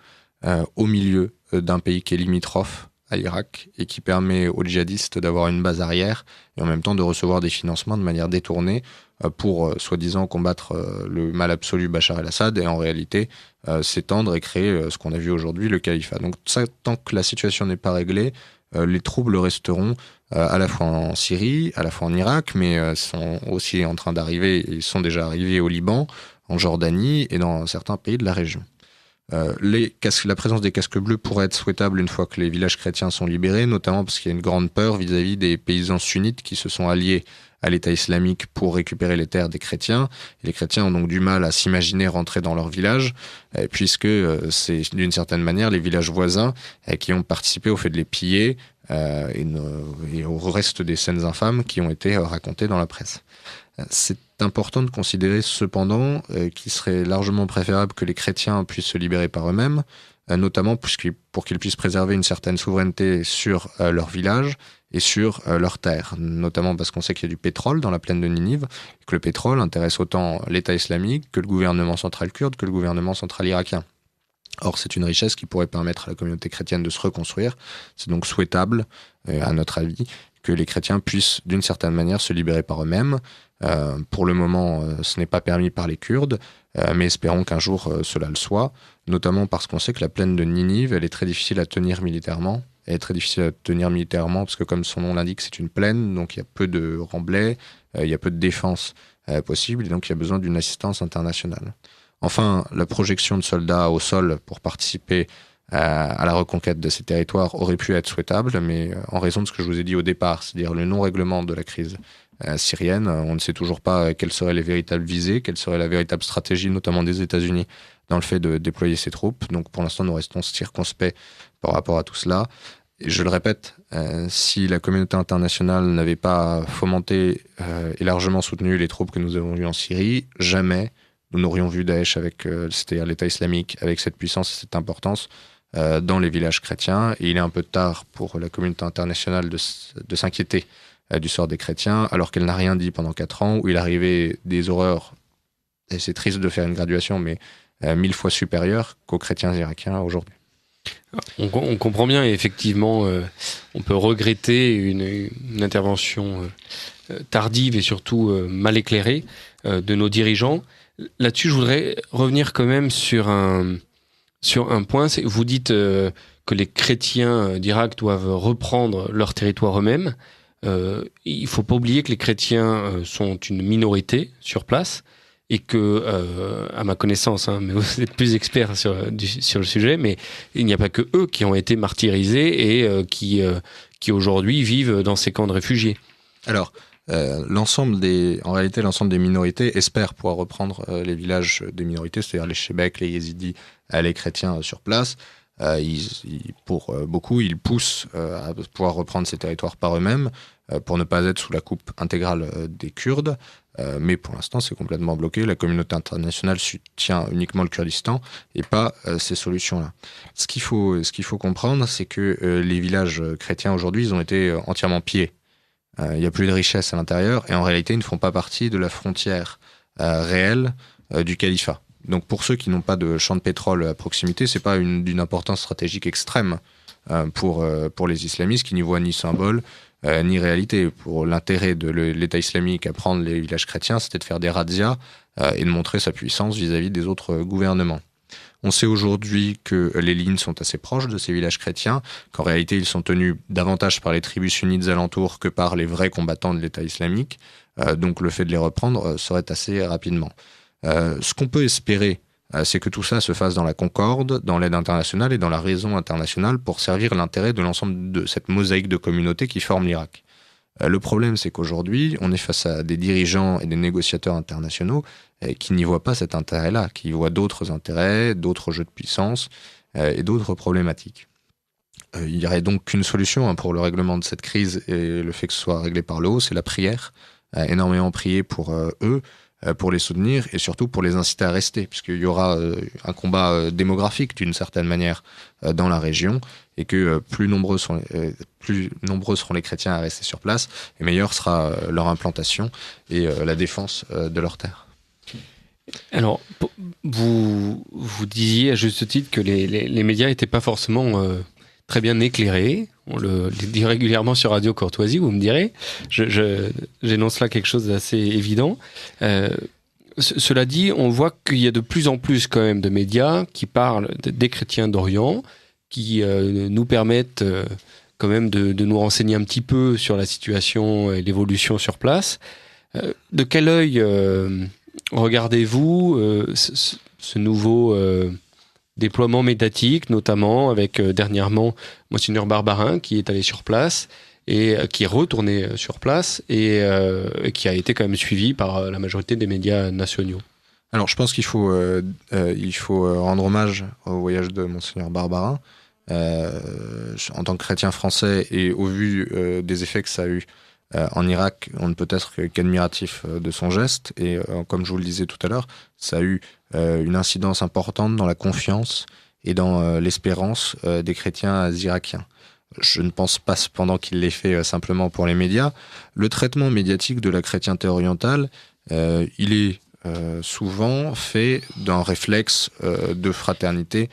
[SPEAKER 4] au milieu d'un pays qui est limitrophe à Irak et qui permet aux djihadistes d'avoir une base arrière et en même temps de recevoir des financements de manière détournée pour soi-disant combattre le mal absolu Bachar el-Assad et en réalité s'étendre et créer ce qu'on a vu aujourd'hui, le califat. Donc ça, tant que la situation n'est pas réglée, les troubles resteront à la fois en Syrie, à la fois en Irak, mais sont aussi en train d'arriver, ils sont déjà arrivés au Liban, en Jordanie et dans certains pays de la région. La présence des casques bleus pourrait être souhaitable une fois que les villages chrétiens sont libérés, notamment parce qu'il y a une grande peur vis-à-vis des paysans sunnites qui se sont alliés à l'État islamique pour récupérer les terres des chrétiens. Et les chrétiens ont donc du mal à s'imaginer rentrer dans leur village, puisque c'est d'une certaine manière les villages voisins qui ont participé au fait de les piller et au reste des scènes infâmes qui ont été racontées dans la presse. C'est important de considérer cependant qu'il serait largement préférable que les chrétiens puissent se libérer par eux-mêmes, notamment pour qu'ils puissent préserver une certaine souveraineté sur leur village et sur leurs terres, notamment parce qu'on sait qu'il y a du pétrole dans la plaine de Ninive, et que le pétrole intéresse autant l'État islamique que le gouvernement central kurde, que le gouvernement central irakien. Or, c'est une richesse qui pourrait permettre à la communauté chrétienne de se reconstruire. C'est donc souhaitable, à notre avis, que les chrétiens puissent d'une certaine manière se libérer par eux-mêmes. Pour le moment, ce n'est pas permis par les Kurdes, mais espérons qu'un jour cela le soit, notamment parce qu'on sait que la plaine de Ninive, elle est très difficile à tenir militairement. Elle est très difficile à tenir militairement parce que, comme son nom l'indique, c'est une plaine, donc il y a peu de remblais, il y a peu de défense possible, et donc il y a besoin d'une assistance internationale. Enfin, la projection de soldats au sol pour participer à la reconquête de ces territoires aurait pu être souhaitable, mais en raison de ce que je vous ai dit au départ, c'est-à-dire le non-règlement de la crise syrienne, on ne sait toujours pas quelles seraient les véritables visées, quelle serait la véritable stratégie, notamment des États-Unis, dans le fait de déployer ces troupes. Donc pour l'instant, nous restons circonspects par rapport à tout cela. Et je le répète, si la communauté internationale n'avait pas fomenté et largement soutenu les troupes que nous avons vues en Syrie, jamais nous n'aurions vu Daesh, c'est-à-dire l'État islamique, avec cette puissance et cette importance dans les villages chrétiens. Et il est un peu tard pour la communauté internationale de s'inquiéter du sort des chrétiens, alors qu'elle n'a rien dit pendant 4 ans, où il arrivait des horreurs, et c'est triste de faire une graduation, mais 1000 fois supérieures qu'aux chrétiens irakiens aujourd'hui.
[SPEAKER 2] On comprend bien, et effectivement, on peut regretter une intervention tardive et surtout mal éclairée de nos dirigeants. Là-dessus, je voudrais revenir quand même sur un point. Vous dites que les chrétiens d'Irak doivent reprendre leur territoire eux-mêmes. Il faut pas oublier que les chrétiens sont une minorité sur place et que, à ma connaissance, mais vous êtes plus expert sur le sujet, mais il n'y a pas que eux qui ont été martyrisés et qui aujourd'hui vivent dans ces camps de réfugiés.
[SPEAKER 4] Alors, l'ensemble des minorités espèrent pouvoir reprendre les villages des minorités, c'est-à-dire les Chébèques, les Yézidis, les chrétiens sur place. Pour beaucoup, ils poussent à pouvoir reprendre ces territoires par eux-mêmes pour ne pas être sous la coupe intégrale des Kurdes. Mais pour l'instant, c'est complètement bloqué. La communauté internationale soutient uniquement le Kurdistan et pas ces solutions-là. Ce qu'il faut comprendre, c'est que les villages chrétiens aujourd'hui, ils ont été entièrement pillés. Il n'y a plus de richesse à l'intérieur et en réalité, ils ne font pas partie de la frontière réelle du califat. Donc pour ceux qui n'ont pas de champ de pétrole à proximité, c'est pas d'une importance stratégique extrême pour les islamistes qui n'y voient ni symbole ni réalité. Pour l'intérêt de l'État islamique à prendre les villages chrétiens, c'était de faire des razzias et de montrer sa puissance vis-à-vis des autres gouvernements. On sait aujourd'hui que les lignes sont assez proches de ces villages chrétiens, qu'en réalité ils sont tenus davantage par les tribus sunnites alentours que par les vrais combattants de l'État islamique. Donc le fait de les reprendre serait assez rapidement. Ce qu'on peut espérer, c'est que tout ça se fasse dans la concorde, dans l'aide internationale et dans la raison internationale pour servir l'intérêt de l'ensemble de cette mosaïque de communautés qui forme l'Irak. Le problème, c'est qu'aujourd'hui, on est face à des dirigeants et des négociateurs internationaux qui n'y voient pas cet intérêt-là, qui y voient d'autres intérêts, d'autres jeux de puissance et d'autres problématiques. Il n'y aurait donc qu'une solution pour le règlement de cette crise et le fait que ce soit réglé par le haut, c'est la prière. Énormément prier pour eux, pour les soutenir et surtout pour les inciter à rester, puisqu'il y aura un combat démographique d'une certaine manière dans la région, et que plus nombreux seront les chrétiens à rester sur place, et meilleure sera leur implantation et la défense de leurs terres.
[SPEAKER 2] Alors, vous disiez à juste titre que les médias n'étaient pas forcément très bien éclairés. On le dit régulièrement sur Radio Courtoisie, vous me direz. J'énonce là quelque chose d'assez évident. Cela dit, on voit qu'il y a de plus en plus quand même de médias qui parlent des chrétiens d'Orient, qui nous permettent quand même de nous renseigner un petit peu sur la situation et l'évolution sur place. De quel œil regardez-vous ce nouveau déploiement médiatique, notamment avec dernièrement Monseigneur Barbarin qui est allé sur place et qui est retourné sur place et qui a été quand même suivi par la majorité des médias nationaux?
[SPEAKER 4] Alors je pense qu'il faut rendre hommage au voyage de Monseigneur Barbarin. En tant que chrétien français et au vu des effets que ça a eu en Irak, on ne peut être qu'admiratif de son geste et comme je vous le disais tout à l'heure, ça a eu une incidence importante dans la confiance et dans l'espérance des chrétiens irakiens. Je ne pense pas cependant qu'il l'ait fait simplement pour les médias. Le traitement médiatique de la chrétienté orientale, il est souvent fait d'un réflexe de fraternité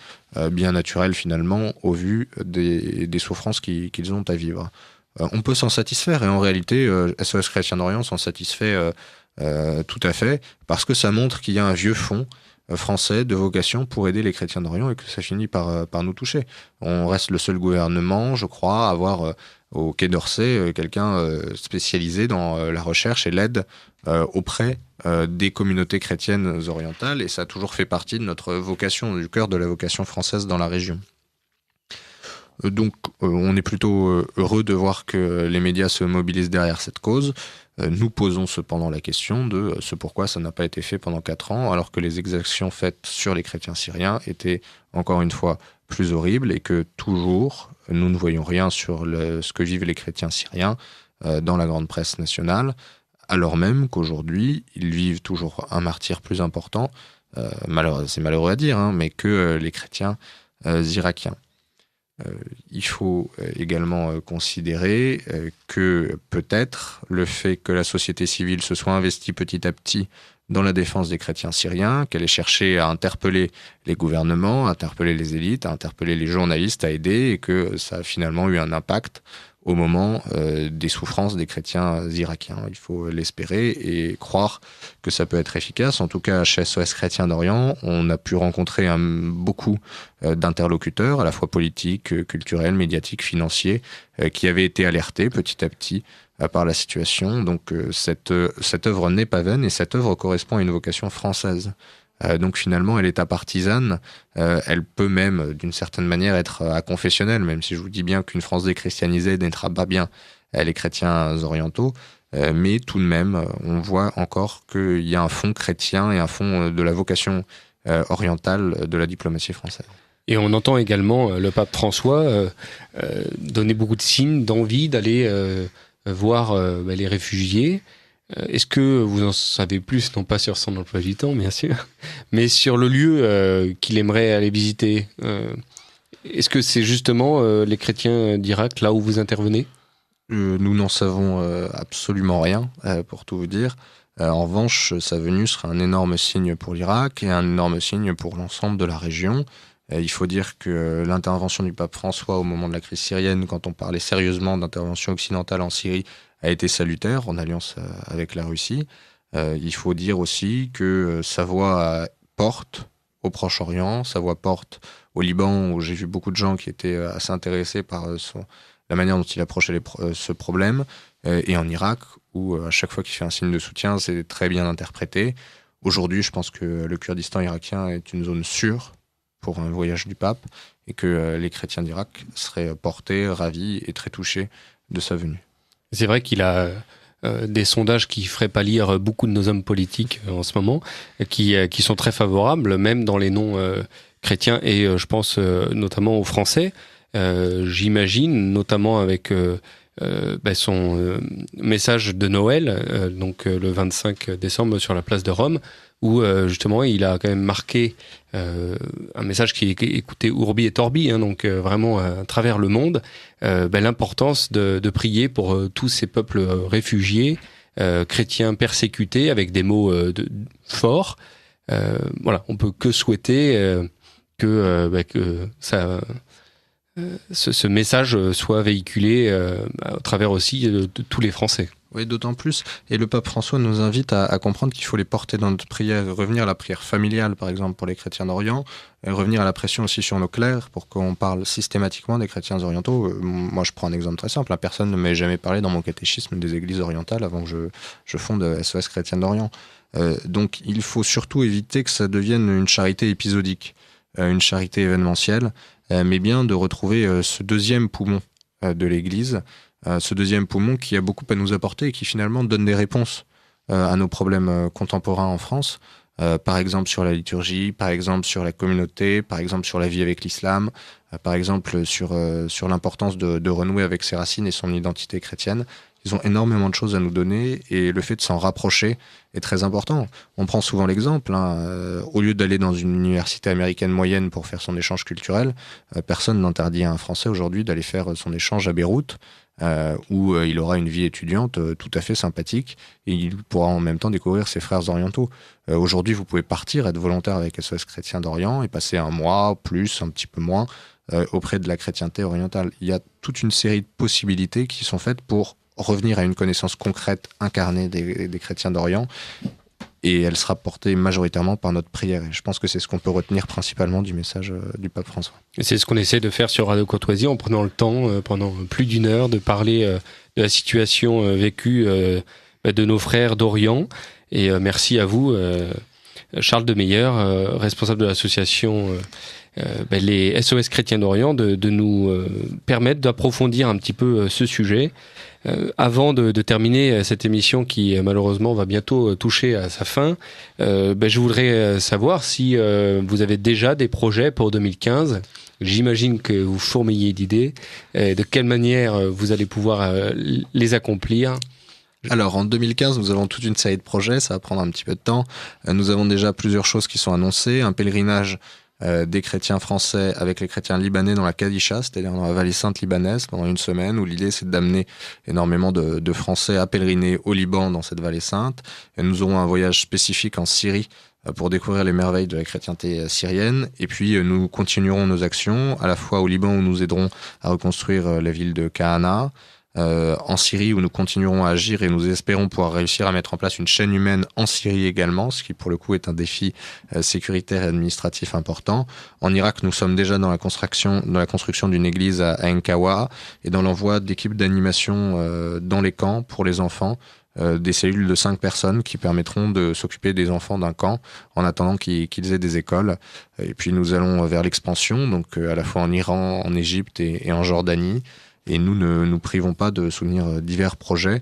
[SPEAKER 4] bien naturel finalement au vu des souffrances qu'ils ont à vivre. On peut s'en satisfaire et en réalité SOS Chrétien d'Orient s'en satisfait tout à fait parce que ça montre qu'il y a un vieux fond français de vocation pour aider les chrétiens d'Orient et que ça finit par nous toucher. On reste le seul gouvernement, je crois, à avoir au Quai d'Orsay quelqu'un spécialisé dans la recherche et l'aide auprès des communautés chrétiennes orientales et ça a toujours fait partie de notre vocation, du cœur de la vocation française dans la région. Donc on est plutôt heureux de voir que les médias se mobilisent derrière cette cause. Nous posons cependant la question de ce pourquoi ça n'a pas été fait pendant 4 ans, alors que les exactions faites sur les chrétiens syriens étaient encore une fois plus horribles et que toujours nous ne voyons rien sur ce que vivent les chrétiens syriens dans la grande presse nationale, alors même qu'aujourd'hui ils vivent toujours un martyre plus important, c'est malheureux à dire, hein, mais que les chrétiens irakiens. Il faut également considérer que peut-être le fait que la société civile se soit investie petit à petit dans la défense des chrétiens syriens, qu'elle ait cherché à interpeller les gouvernements, à interpeller les élites, à interpeller les journalistes, à aider, et que ça a finalement eu un impact au moment des souffrances des chrétiens irakiens. Il faut l'espérer et croire que ça peut être efficace. En tout cas, chez SOS Chrétien d'Orient, on a pu rencontrer beaucoup d'interlocuteurs, à la fois politiques, culturels, médiatiques, financiers, qui avaient été alertés petit à petit par la situation. Donc cette œuvre n'est pas vaine et cette œuvre correspond à une vocation française. Donc finalement, elle est apartisane, elle peut même d'une certaine manière être aconfessionnelle, même si je vous dis bien qu'une France déchristianisée n'aidera pas bien les chrétiens orientaux, mais tout de même, on voit encore qu'il y a un fond chrétien et un fond de la vocation orientale de la diplomatie française.
[SPEAKER 2] Et on entend également le pape François donner beaucoup de signes d'envie d'aller voir les réfugiés. Est-ce que vous en savez plus, non pas sur son emploi du temps, bien sûr, mais sur le lieu qu'il aimerait aller visiter? Est-ce que c'est justement les chrétiens d'Irak, là où vous intervenez?
[SPEAKER 4] Nous n'en savons absolument rien, pour tout vous dire. En revanche, sa venue sera un énorme signe pour l'Irak et un énorme signe pour l'ensemble de la région. Il faut dire que l'intervention du pape François au moment de la crise syrienne, quand on parlait sérieusement d'intervention occidentale en Syrie, a été salutaire en alliance avec la Russie. Il faut dire aussi que sa voix porte au Proche-Orient, sa voix porte au Liban, où j'ai vu beaucoup de gens qui étaient assez intéressés par la manière dont il approchait ce problème, et en Irak, où à chaque fois qu'il fait un signe de soutien, c'est très bien interprété. Aujourd'hui, je pense que le Kurdistan irakien est une zone sûre pour un voyage du pape, et que les chrétiens d'Irak seraient portés, ravis et très touchés de sa venue.
[SPEAKER 2] C'est vrai qu'il a des sondages qui feraient pâlir beaucoup de nos hommes politiques en ce moment, qui sont très favorables, même dans les noms chrétiens, et je pense notamment aux Français. J'imagine, notamment avec son message de Noël, le 25 décembre sur la place de Rome, où justement il a quand même marqué un message qui est écouté Urbi et Orbi, donc vraiment à travers le monde, l'importance de prier pour tous ces peuples réfugiés, chrétiens persécutés, avec des mots forts. On peut que souhaiter que ça... ce message soit véhiculé à travers aussi de tous les Français.
[SPEAKER 4] Oui, d'autant plus. Et le pape François nous invite à comprendre qu'il faut les porter dans notre prière, revenir à la prière familiale, par exemple, pour les chrétiens d'Orient, et revenir à la pression aussi sur nos clercs pour qu'on parle systématiquement des chrétiens orientaux. Moi, je prends un exemple très simple. Personne ne m'avait jamais parlé dans mon catéchisme des églises orientales avant que je fonde SOS Chrétiens d'Orient. Donc, il faut surtout éviter que ça devienne une charité épisodique, une charité événementielle, mais bien de retrouver ce deuxième poumon de l'Église, ce deuxième poumon qui a beaucoup à nous apporter et qui finalement donne des réponses à nos problèmes contemporains en France, par exemple sur la liturgie, par exemple sur la communauté, par exemple sur la vie avec l'islam, par exemple sur l'importance de renouer avec ses racines et son identité chrétienne. Ils ont énormément de choses à nous donner et le fait de s'en rapprocher est très important. On prend souvent l'exemple, au lieu d'aller dans une université américaine moyenne pour faire son échange culturel, personne n'interdit à un Français aujourd'hui d'aller faire son échange à Beyrouth, où il aura une vie étudiante tout à fait sympathique et il pourra en même temps découvrir ses frères orientaux. Aujourd'hui, vous pouvez partir, être volontaire avec SOS Chrétiens d'Orient et passer un mois, plus, un petit peu moins, auprès de la chrétienté orientale. Il y a toute une série de possibilités qui sont faites pour revenir à une connaissance concrète, incarnée des chrétiens d'Orient, et elle sera portée majoritairement par notre prière. Et je pense que c'est ce qu'on peut retenir principalement du message du pape François.
[SPEAKER 2] Et c'est ce qu'on essaie de faire sur Radio Courtoisie en prenant le temps, pendant plus d'une heure, de parler de la situation vécue de nos frères d'Orient. Et merci à vous, Charles Demeyer, responsable de l'association les SOS Chrétiens d'Orient, de nous permettre d'approfondir un petit peu ce sujet. Avant de terminer cette émission qui malheureusement va bientôt toucher à sa fin, je voudrais savoir si vous avez déjà des projets pour 2015. J'imagine que vous fourmillez d'idées. De quelle manière vous allez pouvoir les accomplir ?
[SPEAKER 4] Alors, en 2015, nous avons toute une série de projets. Ça va prendre un petit peu de temps. Nous avons déjà plusieurs choses qui sont annoncées. Un pèlerinage des chrétiens français avec les chrétiens libanais dans la Kadisha, c'est-à-dire dans la vallée sainte libanaise, pendant une semaine, où l'idée c'est d'amener énormément de Français à pèleriner au Liban dans cette vallée sainte. Et nous aurons un voyage spécifique en Syrie pour découvrir les merveilles de la chrétienté syrienne. Et puis nous continuerons nos actions, à la fois au Liban où nous aiderons à reconstruire la ville de Kahana, en Syrie où nous continuerons à agir et nous espérons pouvoir réussir à mettre en place une chaîne humaine en Syrie également, ce qui pour le coup est un défi sécuritaire et administratif important. En Irak, nous sommes déjà dans la construction d'une église à Enkawa et dans l'envoi d'équipes d'animation dans les camps pour les enfants, des cellules de 5 personnes qui permettront de s'occuper des enfants d'un camp en attendant qu'ils aient des écoles. Et puis nous allons vers l'expansion, donc à la fois en Iran, en Égypte et en Jordanie. Et nous ne nous privons pas de soutenir divers projets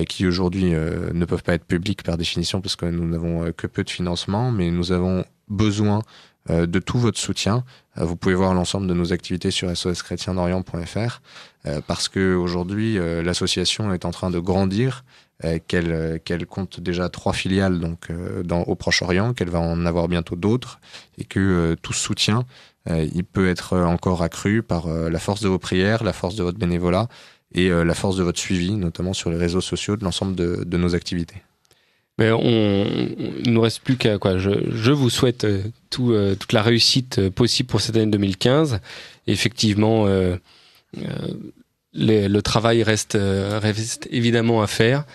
[SPEAKER 4] qui aujourd'hui ne peuvent pas être publics par définition parce que nous n'avons que peu de financement, mais nous avons besoin de tout votre soutien. Vous pouvez voir l'ensemble de nos activités sur soschrétiensdorient.fr parce qu'aujourd'hui, l'association est en train de grandir, qu'elle compte déjà 3 filiales au Proche-Orient, qu'elle va en avoir bientôt d'autres et que tout ce soutien il peut être encore accru par la force de vos prières, la force de votre bénévolat et la force de votre suivi, notamment sur les réseaux sociaux de l'ensemble de nos activités.
[SPEAKER 2] Mais il ne nous reste plus qu'à quoi. Je vous souhaite toute la réussite possible pour cette année 2015. Effectivement, le travail reste évidemment à faire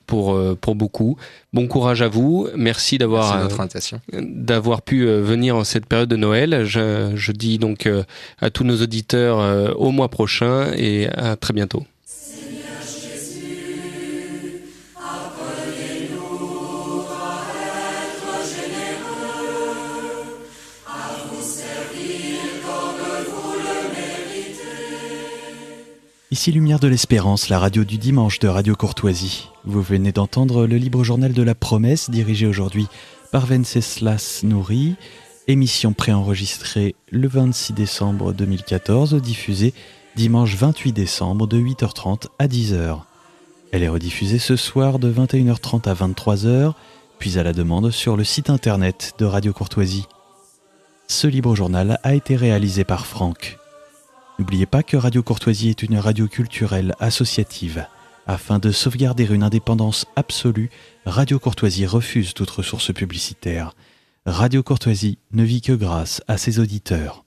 [SPEAKER 2] pour beaucoup. Bon courage à vous. Merci d'avoir pu venir en cette période de Noël. Je dis donc à tous nos auditeurs au mois prochain et à très bientôt.
[SPEAKER 1] Ici Lumière de l'Espérance, la radio du dimanche de Radio Courtoisie. Vous venez d'entendre le libre journal de la promesse, dirigé aujourd'hui par Venceslas Nouri. Émission préenregistrée le 26 décembre 2014, diffusée dimanche 28 décembre de 8h30 à 10h. Elle est rediffusée ce soir de 21h30 à 23h, puis à la demande sur le site internet de Radio Courtoisie. Ce libre journal a été réalisé par Franck. N'oubliez pas que Radio Courtoisie est une radio culturelle associative. Afin de sauvegarder une indépendance absolue, Radio Courtoisie refuse toute ressource publicitaire. Radio Courtoisie ne vit que grâce à ses auditeurs.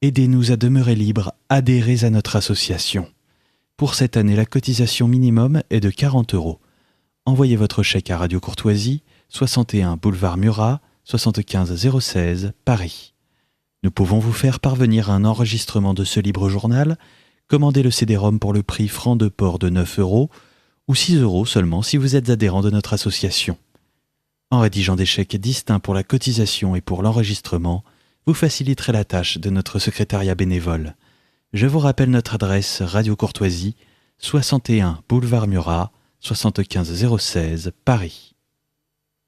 [SPEAKER 1] Aidez-nous à demeurer libres, adhérez à notre association. Pour cette année, la cotisation minimum est de 40 €. Envoyez votre chèque à Radio Courtoisie, 61 boulevard Murat, 75 016, Paris. Nous pouvons vous faire parvenir un enregistrement de ce libre journal. Commandez le CD-ROM pour le prix franc de port de 9 € ou 6 € seulement si vous êtes adhérent de notre association. En rédigeant des chèques distincts pour la cotisation et pour l'enregistrement, vous faciliterez la tâche de notre secrétariat bénévole. Je vous rappelle notre adresse Radio Courtoisie, 61 boulevard Murat, 75 016, Paris.